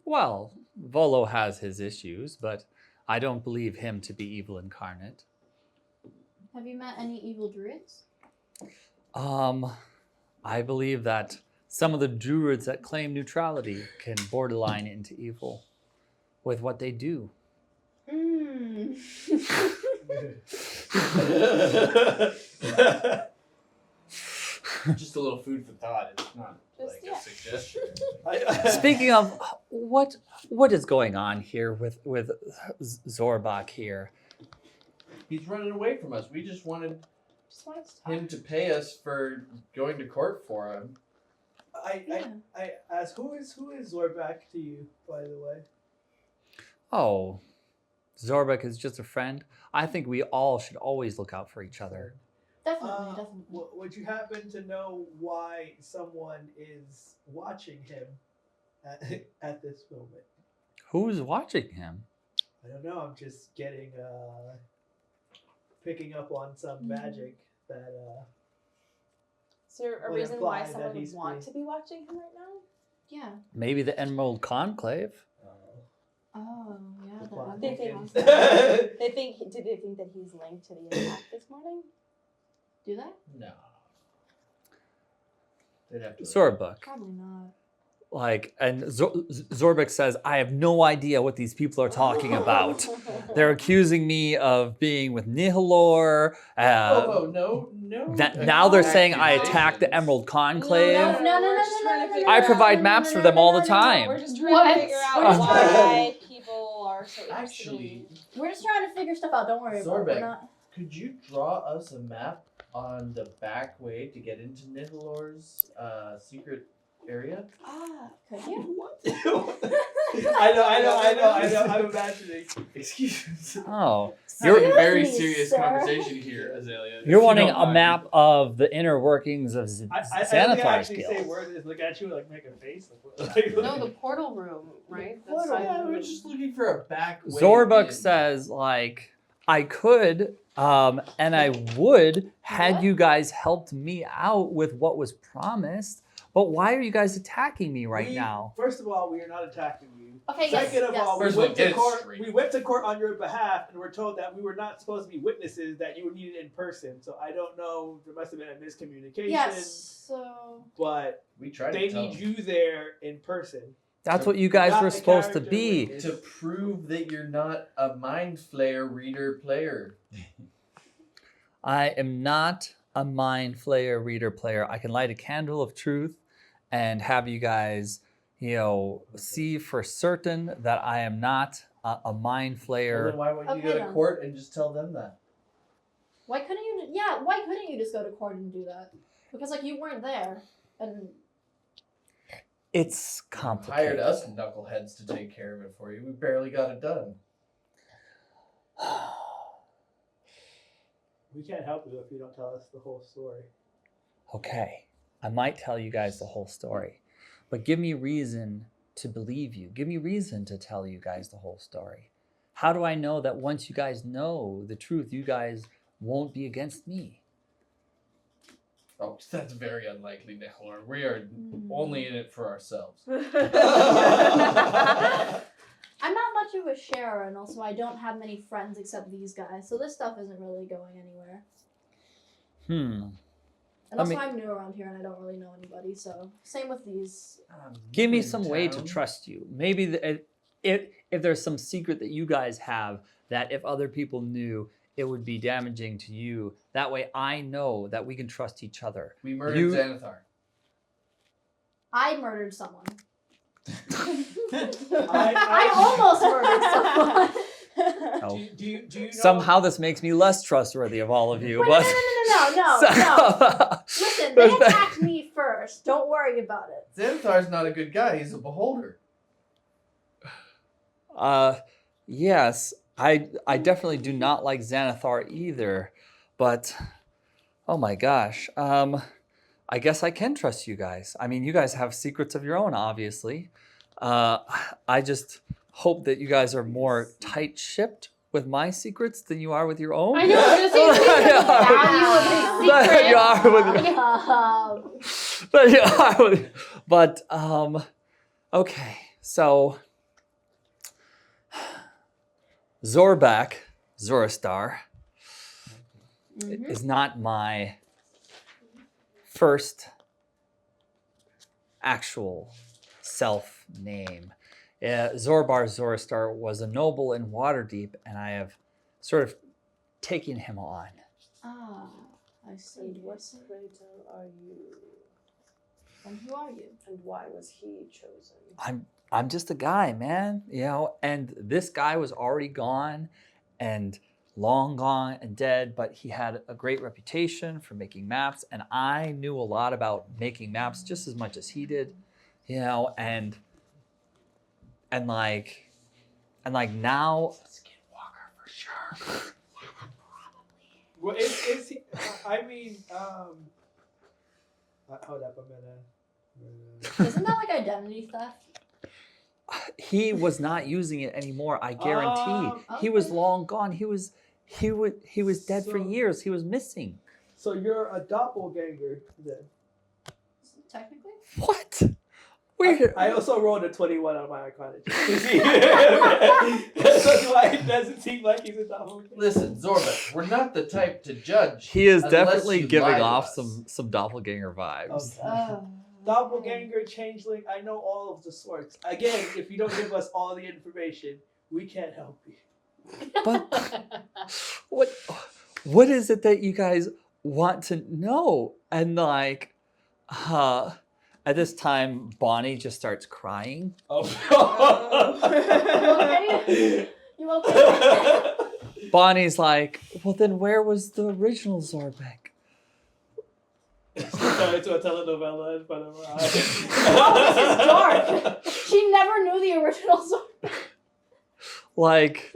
Well, Volo has his issues, but I don't believe him to be evil incarnate. Have you met any evil druids? I believe that some of the druids that claim neutrality can borderline into evil with what they do. Just a little food for thought. It's not Just, like yeah. a suggestion. Speaking of, what is going on here with Zorbak here? He's running away from us. We just wanted Just wanted to talk. him to pay us for going to court for him. I ask, who is Zorbak to you, by the way? Oh, Zorbak is just a friend. I think we all should always look out for each other. Definitely. Would you happen to know why someone is watching him at this moment? Who's watching him? I don't know. I'm just getting picking up on some magic that. Is there a would reason why imply that someone would he's want being- to be watching him right now? Yeah. Maybe the Emerald Conclave. Oh, yeah. The that plot would They make think- sense. Did they think that he's linked to the attack this morning? Do they? No. They'd have to. Zorbak. Probably not. Like, and Zorbak says, I have no idea what these people are talking about. They're accusing me of being with Nihilor. no. Now they're saying I attacked the Emerald Conclave. No, we're just trying to figure I out- provide maps for them all the time. We're just trying What? to figure out We're just why people are so interested Actually, We're just trying to figure stuff out. Don't worry about it. We're Zorbak. not. could you draw us a map on the back way to get into Nihilor's secret area? Could you? I know. I'm imagining. Excuse me. Oh, You're you're in very me, serious sir. conversation here, Azalea. if you're you wanting don't a mind. map of the inner workings of I think I Xanathar's actually say guild. word is look at you like make a face. Like, No, the portal room, right? The Portal. side Yeah, room. we're just looking for a back way. Zorbak in. says, like, I could, and I would, had What? you guys helped me out with what was promised. But why are you guys attacking me right now? First of all, we are not attacking you. Okay, yes, Second of yes. all, First we of all, went get to it court. straight. We went to court on your behalf, and we're told that we were not supposed to be witnesses. That you were needed in person. So I don't know. There must have been a miscommunication. Yes. So. But We tried they to tell need him. you there in person. That's what you guys Not were the supposed to character be. witness. To prove that you're not a mind flayer reader player. I am not a mind flayer reader player. I can light a candle of truth and have you guys, see for certain that I am not a mind Well, flayer. then why wouldn't you go Okay, to then. court and just tell them that? Why couldn't you? Yeah. Why couldn't you just go to court and do that? Because you weren't there, and It's Hired complicated. us knuckleheads to take care of it for you. We barely got it done. We can't help you if you don't tell us the whole story. Okay, I might tell you guys the whole story, but give me reason to believe you. Give me reason to tell you guys the whole story. How do I know that once you guys know the truth, you guys won't be against me? Oh, that's very unlikely, Nihilor. We are only in it for ourselves. I'm not much of a sharer, and also I don't have many friends except these guys, so this stuff isn't really going anywhere. And also, I'm new around here and I don't really know anybody, so same with these. Give me some way to trust you. Maybe if there's some secret that you guys have that if other people knew, it would be damaging to you. That way I know that we can trust each other. We murdered Xanathar. I murdered someone. I almost murdered someone. Oh. Do you know? Somehow this makes me less trustworthy of all of you. Wait, but no. Listen, they attacked me first. Don't worry about it. Xanathar's not a good guy. He's a beholder. Yes, I definitely do not like Xanathar either, but oh my gosh, I guess I can trust you guys. I mean, you guys have secrets of your own, obviously. I just hope that you guys are more tight-shipped with my secrets than you are with your own. I know. I was going to say But okay, so Zoristar, is not my first actual self name. Zoristar was a noble in Waterdeep, and I have sort of taken him on. Ah, I see. And what pray tell are you? And who are you? And why was he chosen? I'm just a guy, man, and this guy was already gone and long gone and dead, but he had a great reputation for making maps, and I knew a lot about making maps just as much as he did, and like now Skinwalker for sure. Well, is he? I mean, hold up, I'm gonna. Isn't that like identity theft? he was not using it anymore, I guarantee. Okay. He was long gone. He was dead for years. He was missing. So you're a doppelganger then? Technically? What? Weird. I also rolled a 21 on my Arcana check. That's why it doesn't seem like he's a doppelganger. Listen, Zorbek, we're not the type to judge. He is unless definitely you giving lie to off us. some doppelganger vibes. Okay. Doppelganger, changeling, I know all of the sorts. Again, if you don't give us all the information, we can't help you. But what is it that you guys want to know? And like, at this time, Bonnie just starts crying. Oh. You okay? Bonnie's like, well, then where was the original Zorbek? Sorry, to a telenovela in front of her eyes. Oh, this is dark. She never knew the original Zorbek. Like,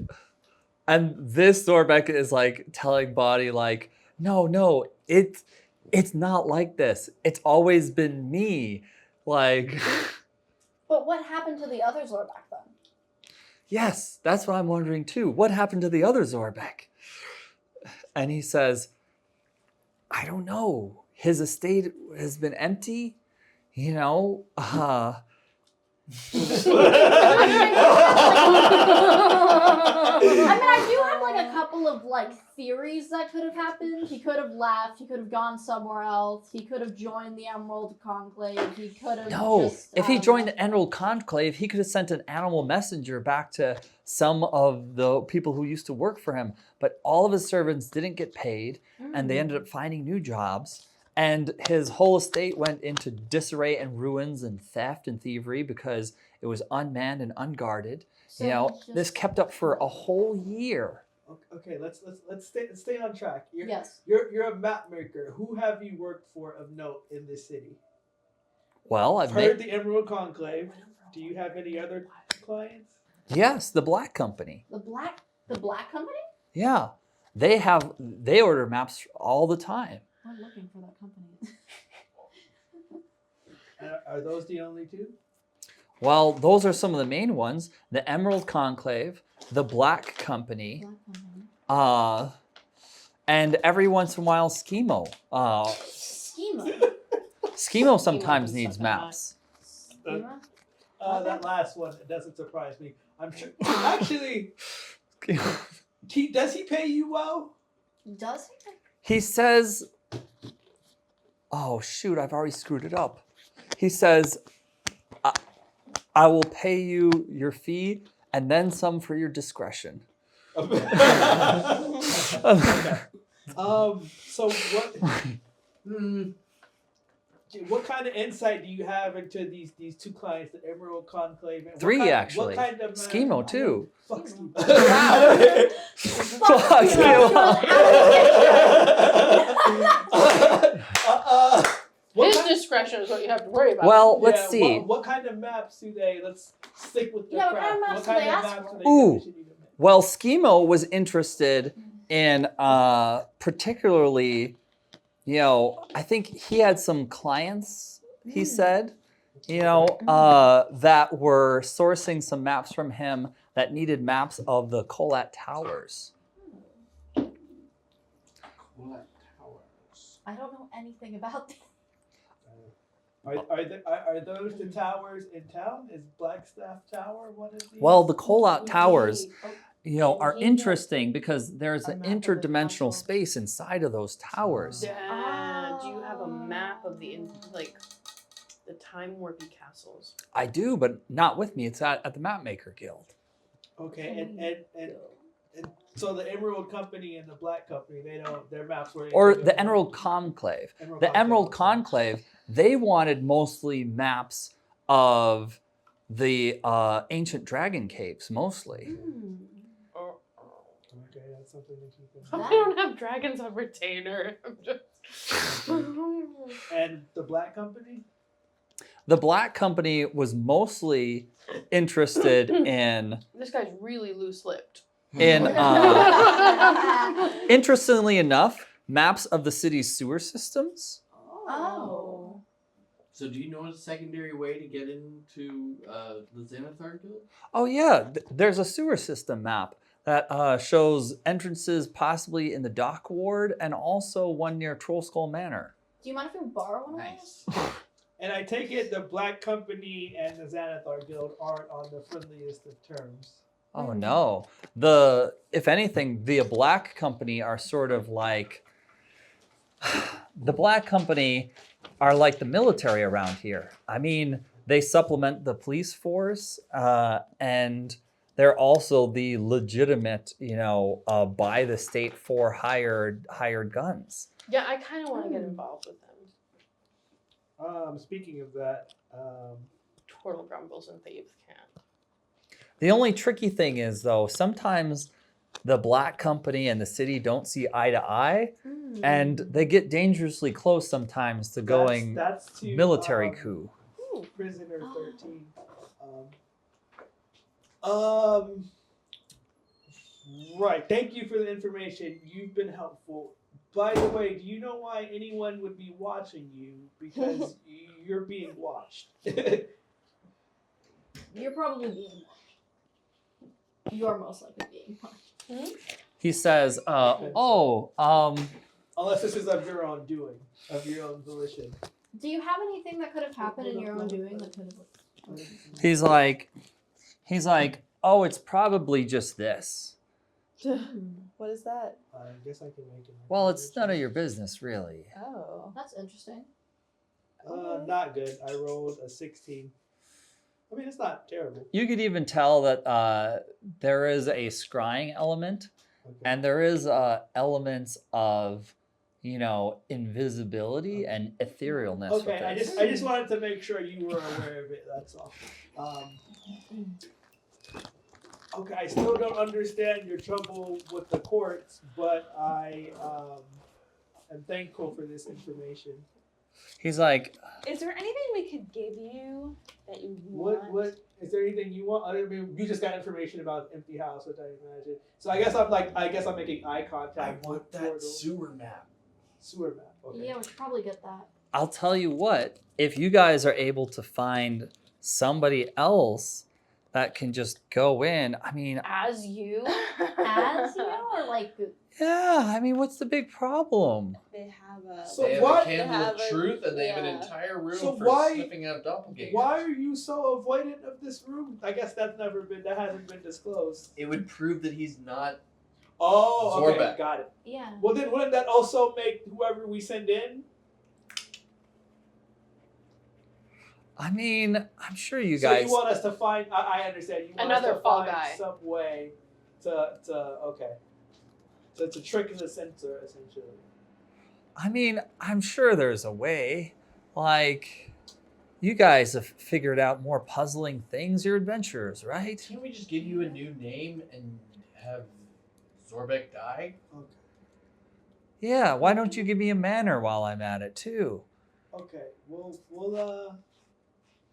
and this Zorbek is like telling Bonnie, like, no, it's not like this. It's always been me. Like, But what happened to the other Zorbek then? yes, that's what I'm wondering too. What happened to the other Zorbek? And he says, I don't know. His estate has been empty, I mean, I do have like a couple of like theories that could have happened. He could have left. He could have gone somewhere else. He could have joined the Emerald Conclave. He could have. No, just, if he joined the Emerald Conclave, he could have sent an animal messenger back to some of the people who used to work for him. But all of his servants didn't get paid, and they ended up finding new jobs. And his whole estate went into disarray and ruins and theft and thievery because it was unmanned and unguarded. So this kept up for a whole year. Okay, let's stay on track. Yes. You're a map maker. Who have you worked for of note in this city? Well, I've heard the Emerald Conclave. Do you have any other clients? Yes, the Black Company. The Black Company? Yeah, they order maps all the time. I'm looking for that company. Are those the only two? Well, those are some of the main ones. The Emerald Conclave, the Black Company, and every once in a while, Schemo. Schemo sometimes needs maps. That last one, it doesn't surprise me. I'm sure. Actually, does he pay you well? Does he? He says oh shoot, I've already screwed it up. He says, I will pay you your fee and then some for your discretion. So what kind of insight do you have into these two clients, the Emerald Conclave? And Three, actually. What kind of Schemo, too. Fuck Schemo. Fuck His discretion is what you have to worry about. Well, let's see. What kind of maps do they? Let's stick with the Yeah, craft. what kind of maps do they ask do for? they Ooh. commission you to make? Well, Schemo was interested in particularly, I think he had some clients, he said, that were sourcing some maps from him that needed maps of the Colette Towers. Colette Towers. I don't know anything about this. Are those the towers in town? Is Blackstaff Tower one of these? Well, the Colette Towers, are interesting because there's an interdimensional space inside of those towers. Yeah. Do you have a map of the time warpy castles? I do, but not with me. It's at the Mapmaker Guild. Okay, and so the Emerald Company and the Black Company, they don't, their maps were... Or the Emerald Conclave. The Emerald Conclave, they wanted mostly maps of the ancient dragon caves, mostly. Okay, that's something to keep in I mind. don't have dragons on retainer. I'm just... And the Black Company? The Black Company was mostly interested in... This guy's really loose-lipped. Interestingly enough, maps of the city's sewer systems. Oh. So do you know a secondary way to get into the Xanathar Guild? Oh yeah, there's a sewer system map that shows entrances possibly in the Dock Ward and also one near Troll Skull Manor. Do you mind if we borrow one of Nice. And I take it the Black Company and the Xanathar Guild aren't on the friendliest of terms. Oh no. If anything, the Black Company are sort of like the Black Company are like the military around here. I mean, they supplement the police force, and they're also the legitimate, by the state for hired guns. Yeah, I kind of want to get involved with them. Speaking of that, Turtle grumbles and Thieves can't. The only tricky thing is, though, sometimes the Black Company and the city don't see eye to eye, and they get dangerously close sometimes to going that's to, military coup. Prisoner 13. Right. Thank you for the information. You've been helpful. By the way, do you know why anyone would be watching you? Because you're being watched. You're probably being watched. You're most likely being watched. He says, Unless this is of your own doing, of your own volition. Do you have anything that could have happened in your own doing that could have... he's like, oh, it's probably just this. What is that? I guess I can make it. Well, it's none of your business, really. Oh. That's interesting. Not good. I rolled a 16. I mean, it's not terrible. You could even tell that there is a scrying element, and there is elements of, invisibility and etherealness. Okay, with this. I just wanted to make sure you were aware of it. That's all. Okay, I still don't understand your trouble with the courts, but I am thankful for this information. He's like, Is there anything we could give you that you want? What is there anything you want? I mean, you just got information about empty house, which I imagine. So I guess I'm making eye contact. I want with that Portal. sewer map. Sewer map. Okay. Yeah, we should probably get that. I'll tell you what, if you guys are able to find somebody else that can just go in, I mean, As you? As you or like... yeah, I mean, what's the big problem? They have a. So They have what- a candle They have of a- truth, and they have an yeah. entire room So for why- sniffing out doppelgangers. Why are you so avoidant of this room? I guess that hasn't been disclosed. It would prove that he's not. Oh, okay, Zorbat. got it. Yeah. Well, then wouldn't that also make whoever we send in I mean, I'm sure you So guys. you want us to find? I understand. You want Another us to fall find guy. some way to okay. So it's a trick in the center, essentially. I mean, I'm sure there's a way. Like, you guys have figured out more puzzling things. You're adventurers, right? Can't we just give you a new name and have Zorbek die? Okay. Yeah. Why don't you give me a manor while I'm at it too? Okay. We'll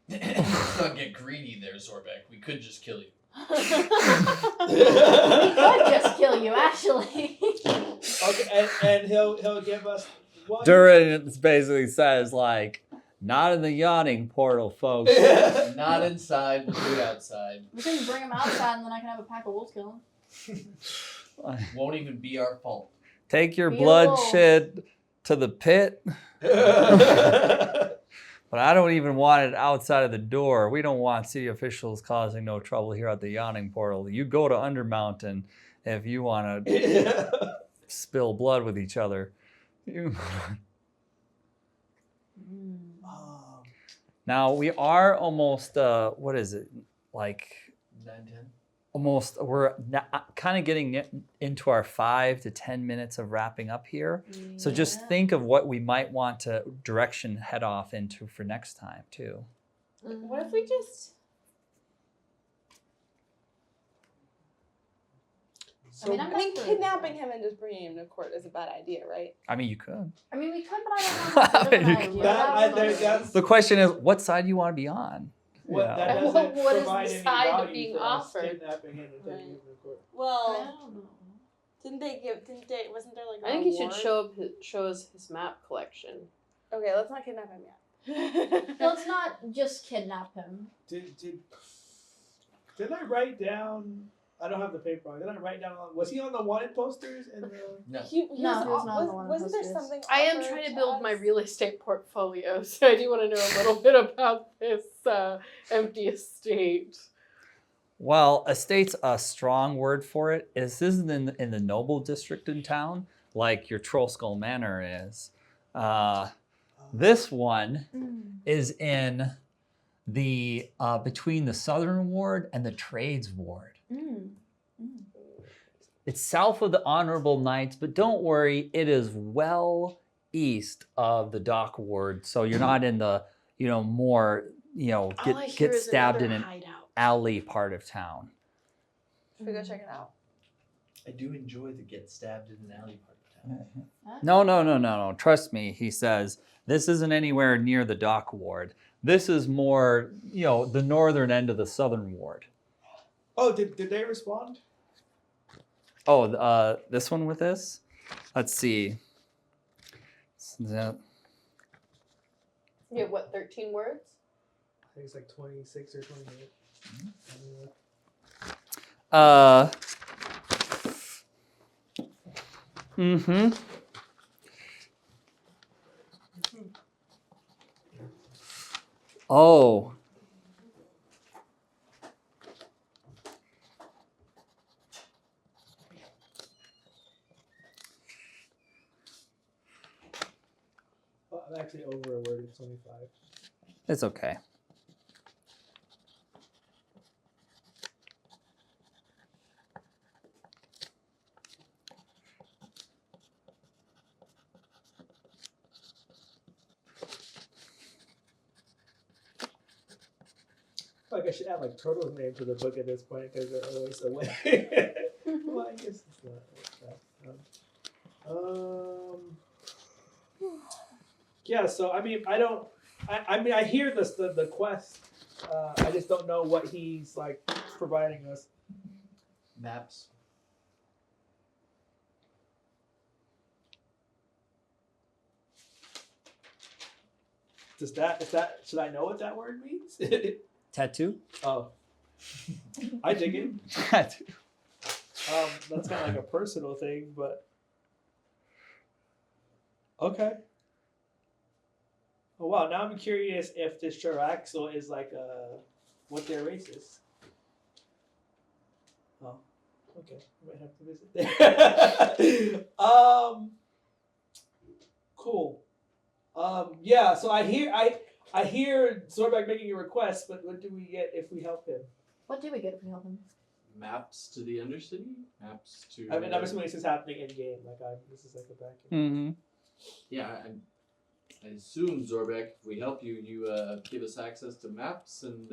Let's not get greedy there, Zorbek. We could just kill you. We could just kill you, actually. Okay, and he'll give us one. Durin basically says like, not in the Yawning Portal, folks. Not inside, we'll do it outside. We can bring him outside and then I can have a pack of wolves kill him. Won't even be our fault. Take your Be a blood wolf. shit to the pit. But I don't even want it outside of the door. We don't want city officials causing no trouble here at the Yawning Portal. You go to Undermountain if you want to spill blood with each other. Now we are almost, what is it? Like 9-10. almost, we're kind of getting into our 5 to 10 minutes of wrapping up here. So just think of what we might want to direction head off into for next time too. What if we just? So, I'm I mean, not for- kidnapping him and just bringing him to court is a bad idea, right? I mean, you could. I mean, we could, but I don't know. I mean, you that's The question is, what side you want to be on? what Yeah. that And doesn't what is provide the any side value being for us offered? kidnapping him and taking him to court. Well, don't know. didn't they? Wasn't there like? I think he should show us his map collection. Okay, let's not kidnap him yet. Let's not just kidnap him. Did I write down? I don't have the paper on. Did I write down? Was he on the wanted posters? And the... No. He No, was, he was not on the one wasn't there posters. something? I am offered trying to build my us? real estate portfolio, so I do want to know a little bit about this empty estate. Well, estate's a strong word for it. This isn't in the noble district in town like your Trollskull Manor is. This one is in the between the Southern Ward and the Trades Ward. It's south of the Honorable Knights, but don't worry, it is well east of the Dock Ward, so you're not in the more All I hear get is stabbed in another an hideout. alley part of town. Should we go check it out? I do enjoy the get stabbed in an alley part of town. No. Trust me, he says. This isn't anywhere near the Dock Ward. This is more, the northern end of the Southern Ward. Oh, did they respond? Oh, this one with this? Let's see. You have what, 13 words? I think it's like 26 or 28. Oh. Well, I'm actually over a word of 25. It's okay. I feel like I should add like Turtle's name to the book at this point because they're always away. Well, I guess it's not like that. Yeah, so I mean, I hear the quest. I just don't know what he's like providing us. Maps. Is that should I know what that word means? Tattoo? Oh, I dig it. Tattoo. That's kind of like a personal thing, but okay. Oh wow! Now I'm curious if this Jaraxel is like what their race is. Oh, okay. I might have to visit there. Cool. Yeah. So I I hear Zorback making a request, but what do we get if we help him? What do we get if we help him? Maps to the Undercity? Maps to... I mean, I'm assuming this is happening in game. This is like a back end. Mm-hmm. Yeah, I assume, Zorbek, if we help you, you give us access to maps and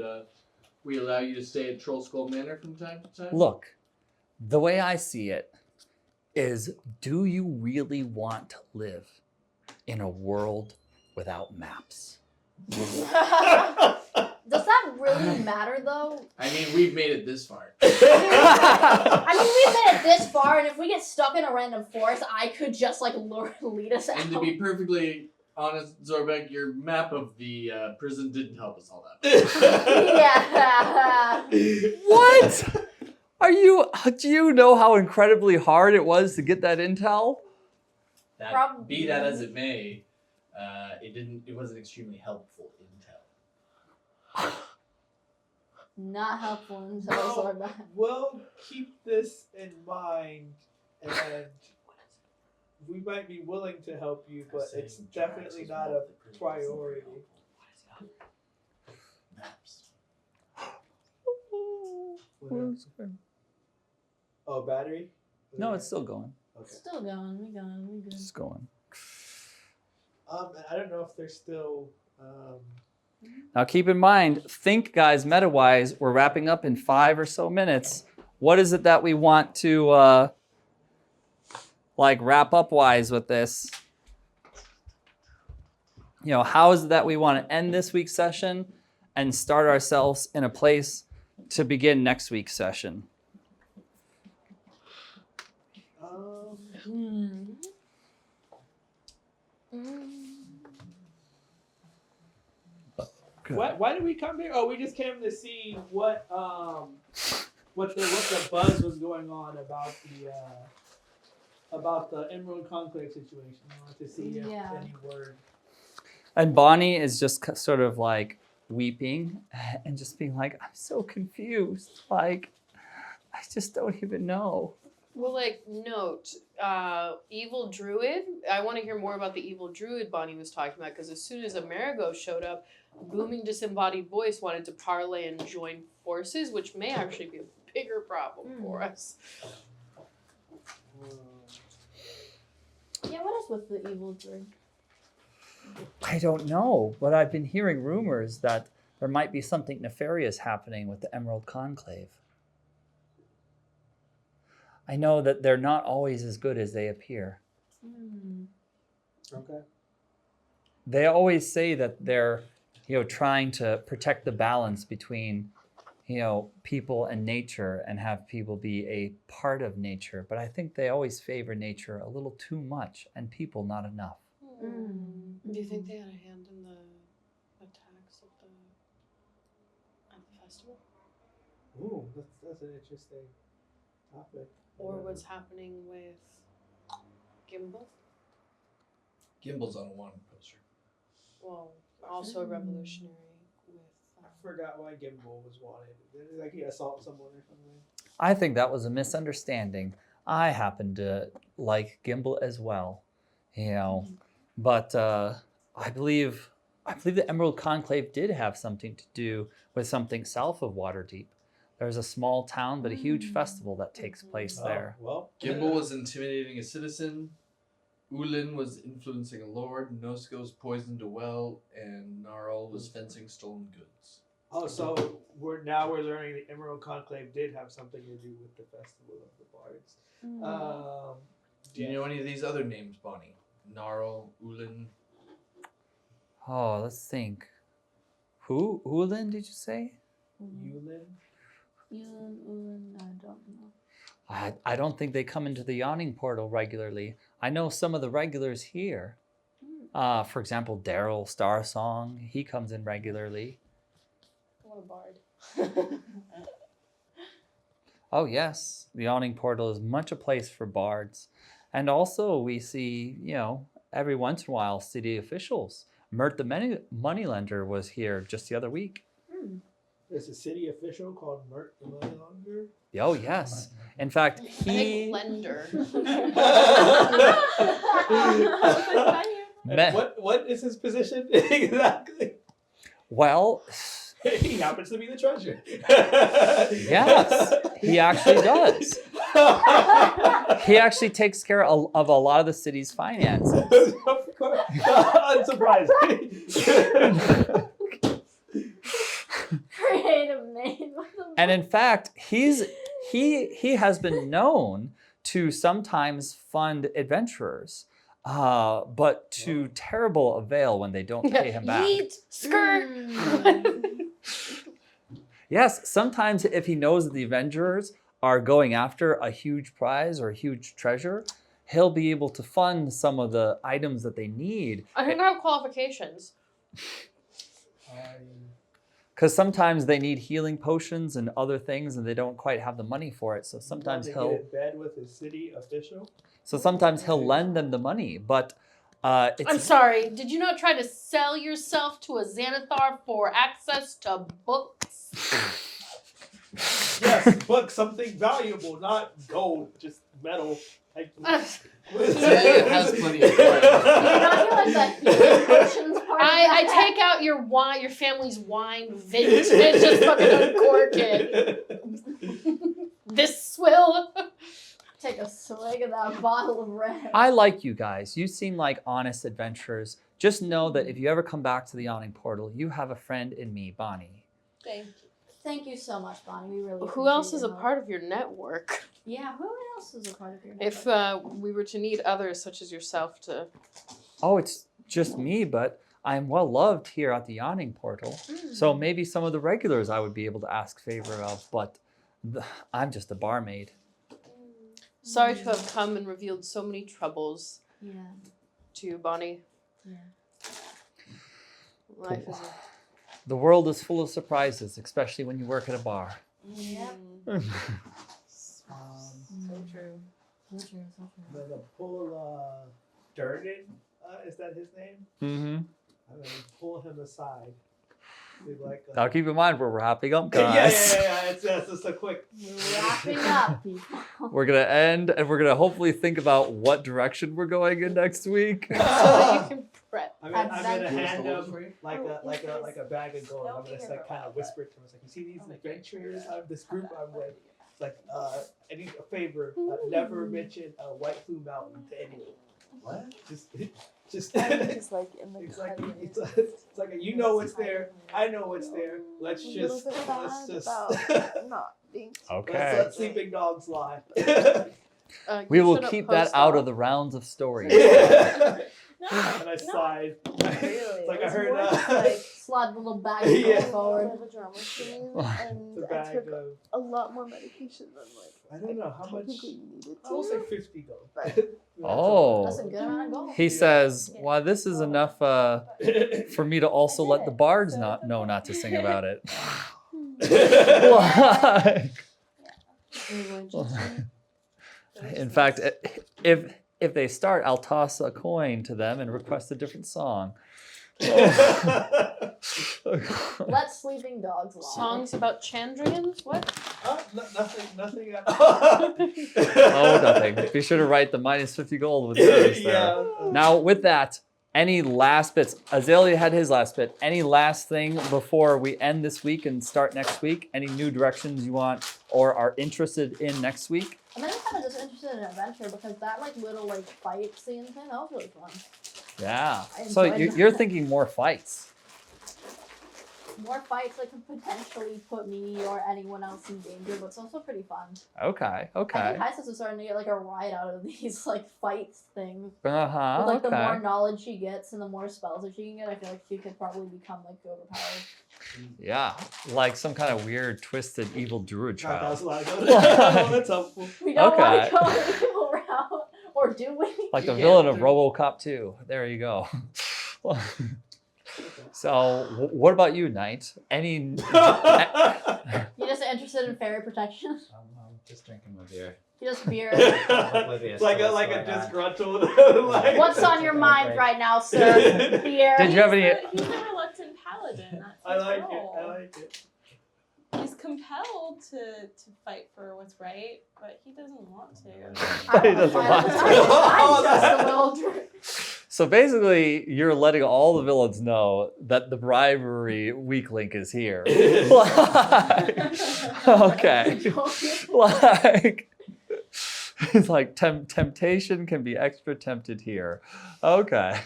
we allow you to stay at Troll Skull Manor from time to time? Look, the way I see it is, do you really want to live in a world without maps? Does that really matter, though? I mean, we've made it this far. I mean, we've made it this far, and if we get stuck in a random forest, I could just, like, lead us out. And to be perfectly honest, Zorbek, your map of the prison didn't help us all that much. Yeah. What? Do you know how incredibly hard it was to get that intel? Be that as it may, it wasn't extremely helpful intel. Not helpful until We'll keep this in mind, and we might be willing to help you, but it's definitely not a priority. Maps. Oh, battery? No, it's still going. Okay. Still going. We good. It's going. And I don't know if they're still. Now keep in mind, think guys, meta-wise, we're wrapping up in 5 or so minutes. What is it that we want to wrap up wise with this? You know, how is it that we want to end this week's session and start ourselves in a place to begin next week's session? Why did we come here? Oh, we just came to see what the buzz was going on about the Emerald Conclave situation. I wanted to see if any word. And Bonnie is just sort of like weeping and just being like, I'm so confused. Like, I just don't even know. Well, like, note, evil druid. I want to hear more about the evil druid Bonnie was talking about, because as soon as Amerigo showed up, booming disembodied voice wanted to parlay and join forces, which may actually be a bigger problem for us. Yeah, what is with the evil druid? I don't know, but I've been hearing rumors that there might be something nefarious happening with the Emerald Conclave. I know that they're not always as good as they appear. Okay. They always say that they're, trying to protect the balance between, people and nature and have people be a part of nature. But I think they always favor nature a little too much and people not enough. Do you think they had a hand in the attacks at the festival? Ooh, that's an interesting topic. Or what's happening with Gimbal? Gimbal's on a wanted poster. Well, also a revolutionary with... I forgot why Gimbal was wanted. Like he assaulted someone or something. I think that was a misunderstanding. I happen to like Gimbal as well, but I believe the Emerald Conclave did have something to do with something south of Waterdeep. There's a small town, but a huge festival that takes place there. Well, Gimbal was intimidating a citizen. Ulin was influencing a lord. Nosko's poisoned a well, and Gnarl was fencing stolen goods. Oh, so we're learning the Emerald Conclave did have something to do with the Festival of the Bards. Do you know any of these other names, Bonnie? Gnarl, Ulin. Oh, let's think. Who? Ulin, did you say? Ulin? I don't know. I don't think they come into the Yawning Portal regularly. I know some of the regulars here. For example, Daryl Starsong, he comes in regularly. What a bard. Oh yes, the Yawning Portal is much a place for bards. And also we see, every once in a while city officials. Mert the Moneylender was here just the other week. There's a city official called Mert the Moneylender? Oh he... In fact, I think lender. What is his position exactly? Well, He happens to be the treasurer. yes, he actually does. He actually takes care of a lot of the city's finances. Of course. Unsurprising. Creative name. And in fact, he has been known to sometimes fund adventurers, but to terrible avail when they don't pay him back. Yeet, skirt. Yes, sometimes if he knows that the adventurers are going after a huge prize or a huge treasure, he'll be able to fund some of the items that they need. I think I have qualifications. Because sometimes they need healing potions and other things, and they don't quite have the money for it. So sometimes Get in bed with his city official. he'll lend them the money. But it's, I'm sorry, did you not try to sell yourself to a Xanathar for access to books? Yes, but something valuable, not gold, just metal. It has plenty of You're not like that healing potions part. I take out your wine, your family's wine vintage, and just fucking uncork it. This swill. Take a swig of that bottle of red. I like you guys. You seem like honest adventurers. Just know that if you ever come back to the Yawning Portal, you have a friend in me, Bonnie. Thank you. Thank you so much, Bonnie. We really. Who else is a appreciate your part of your network? help. Yeah, who else is a part of your If network? we were to need others such as yourself to... Oh, it's just me, but I'm well loved here at the Yawning Portal. So maybe some of the regulars I would be able to ask favor of, but I'm just a barmaid. Sorry to have come and revealed so many troubles Yeah. to you, Bonnie. Yeah. Life is The world is full of surprises, especially when you work at a bar. Yep. So true. So true. So true. The pull Durden, is that his name? Mm-hmm. I'm gonna pull him aside. Be like, Now keep in mind where we're wrapping up, yeah. guys. It's just a quick. We're wrapping up, people. We're gonna end, and we're gonna hopefully think about what direction we're going in next week. so that you can prep. I'm gonna Adventure. hand him like Oh, a bag of gold. Don't I'm gonna hear like about kind of that. whisper to him, it's like, you see these adventurers? I'm this group I'm with. Like, I need a favor. Never mention White Plume Mountain to anyone. What? Just. Just like in the It's like you know it's there. I know it's there. Let's just not being. Okay. let's let sleeping dogs lie. We You will shouldn't keep that post out off. of the rounds of stories. And No, I slide. It's like I heard like Slide the little bag Yeah. forward. have a drama screen, the and I bag took of a lot more medication than I don't know how much. technically needed I will say to. 50 gold. But- Oh. That's a good amount of gold. He says, "Well, this is enough for me to also let the bards not know not to sing about it." What? In fact, if they start, I'll toss a coin to them and request a different song. Let sleeping dogs lie. Songs about Chandrians? What? Nothing. Oh, nothing. Be sure to write the minus 50 gold with those there. Yeah. Now, with that, any last bits? Azalea had his last bit. Any last thing before we end this week and start next week? Any new directions you want or are interested in next week? I'm kind of just interested in adventure because that little fight scene thing, that was really fun. Yeah. I So enjoyed you're that. thinking more fights. More fights that could potentially put me or anyone else in danger, but it's also pretty fun. Okay. I Okay. think Isis is starting to get a ride out of these fights things. Uh-huh. With, the more Okay. knowledge she gets and the more spells that she can get, I feel like she could probably become overpowered. Yeah. Like some kind of weird, twisted, evil druid That child. was a lot of gold. Oh, that's helpful. We don't Okay. want to go the evil route, or do we? Like the You villain can't of do- RoboCop 2. There you go. So, what about you, Knight? Any? You just interested in fairy protection? I'm just drinking my beer. You just beer. It's like a disgruntled. Like, What's on your mind right now, sir? Beer. Did you have any? He's a reluctant paladin. That's I his like it. role. I like it. He's compelled to fight for what's right, but he doesn't want to. He doesn't want to. I'm just a little So basically, you're letting all the villains know that the bribery weak link is here. Okay. Like, it's like temptation can be extra tempted here. Okay.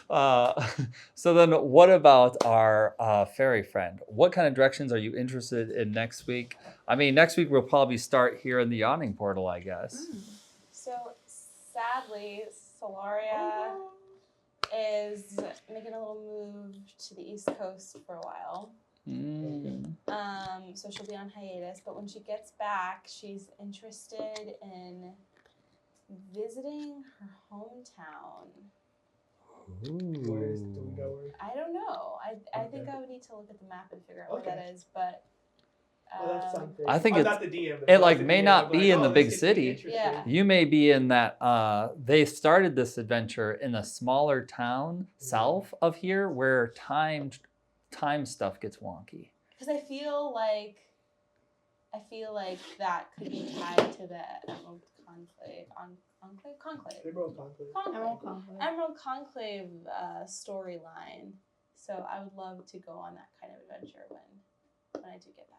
So then what about our fairy friend? What kind of directions are you interested in next week? I mean, next week we'll probably start here in the Yawning Portal, I guess. So sadly, Solaria is making a little move to the East Coast for a while. So she'll be on hiatus, but when she gets back, she's interested in visiting her hometown. Where is do we know where? I don't know. I think I would need to look at the map and figure out where that is, but Well, that's something. I think I'm it's- not the DM, but It if I like was the may DM, not I'm be like, in the oh, big this could be city. interesting. Yeah. You may be in that they started this adventure in a smaller town south of here where time stuff gets wonky. because I feel like that could be tied to the Emerald Conclave. Conclave. Emerald Conclave. Emerald Conclave storyline. So I would love to go on that kind of adventure when I do get back.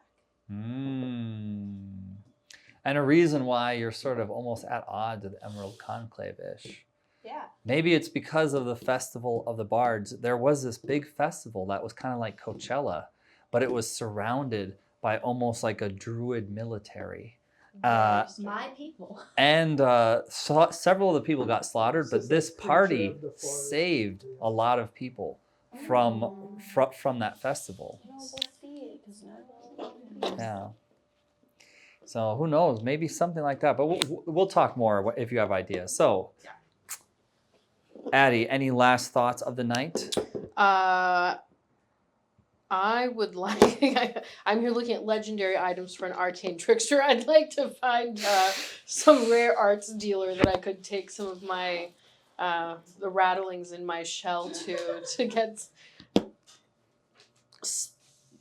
And a reason why you're sort of almost at odds with Emerald Conclave-ish. Yeah. Maybe it's because of the Festival of the Bards. There was this big festival that was kind of like Coachella, but it was surrounded by almost like a druid military. My people. And several of the people got slaughtered, So but it's this like creature party of the forest. saved a lot of people from that festival. Yeah. So who knows? Maybe something like that. But we'll talk more if you have ideas. So, Addie, any last thoughts of the night? I would like. I'm here looking at legendary items for an arcane trickster. I'd like to find some rare arts dealer that I could take some of my the rattlings in my shell to get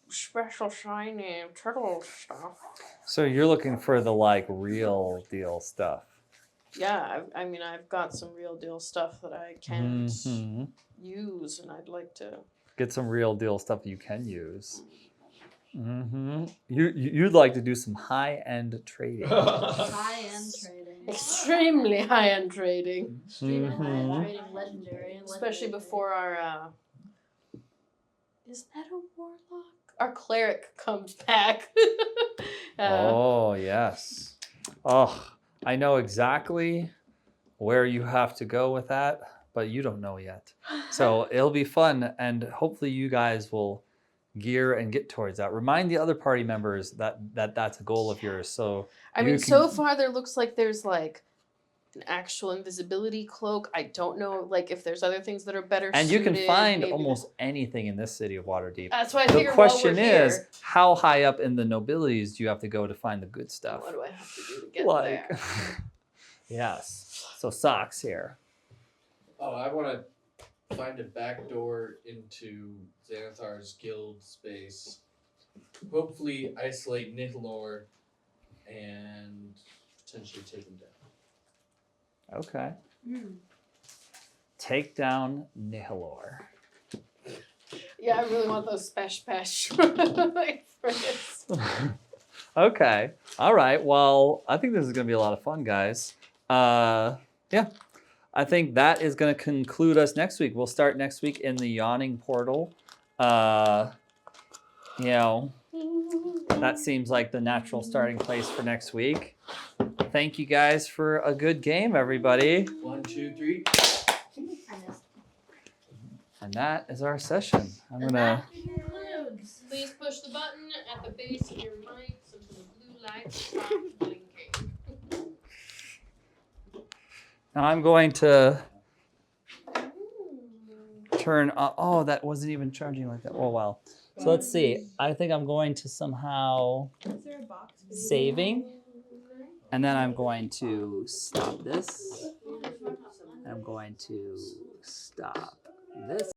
special shiny turtle stuff. So you're looking for the like real deal stuff. Yeah, I mean I've got some real deal stuff that I can't use, and I'd like to get some real deal stuff you can use. You'd like to do some high-end trading. High-end trading. extremely high-end trading. Extremely high-end trading, legendary. And Especially legendary before our is that a warlock? Our cleric comes back. Oh, yes. Oh, I know exactly where you have to go with that, but you don't know yet. So it'll be fun, and hopefully you guys will gear and get towards that. Remind the other party members that that's a goal of yours. So I mean, so far there looks like there's like an actual invisibility cloak. I don't know, like if there's other things that are better. And you can suited, find maybe almost anything in this city of Waterdeep. That's why I The figure question while we're is, here, how high up in the nobilities do you have to go to find the good stuff? what do I have to do to get Like, there? yes. So socks here. Oh, I want to find a back door into Xanathar's guild space. Hopefully isolate Nihilor and potentially take him down. Okay. Take down Nihilor. Yeah, I really want those spesh like for this. Okay. All right. Well, I think this is going to be a lot of fun, guys. Yeah. I think that is going to conclude us next week. We'll start next week in the Yawning Portal. You know, that seems like the natural starting place for next week. Thank you guys for a good game, everybody. 1, 2, 3. And that is our session. I'm And gonna. that concludes. Please push the button at the base of your mics until the blue light stops blinking. Now I'm going to turn. Oh, that wasn't even charging like that. Oh wow. So let's see. I think I'm going to somehow Is there a box? saving, and then I'm going to stop this. I'm going to stop this.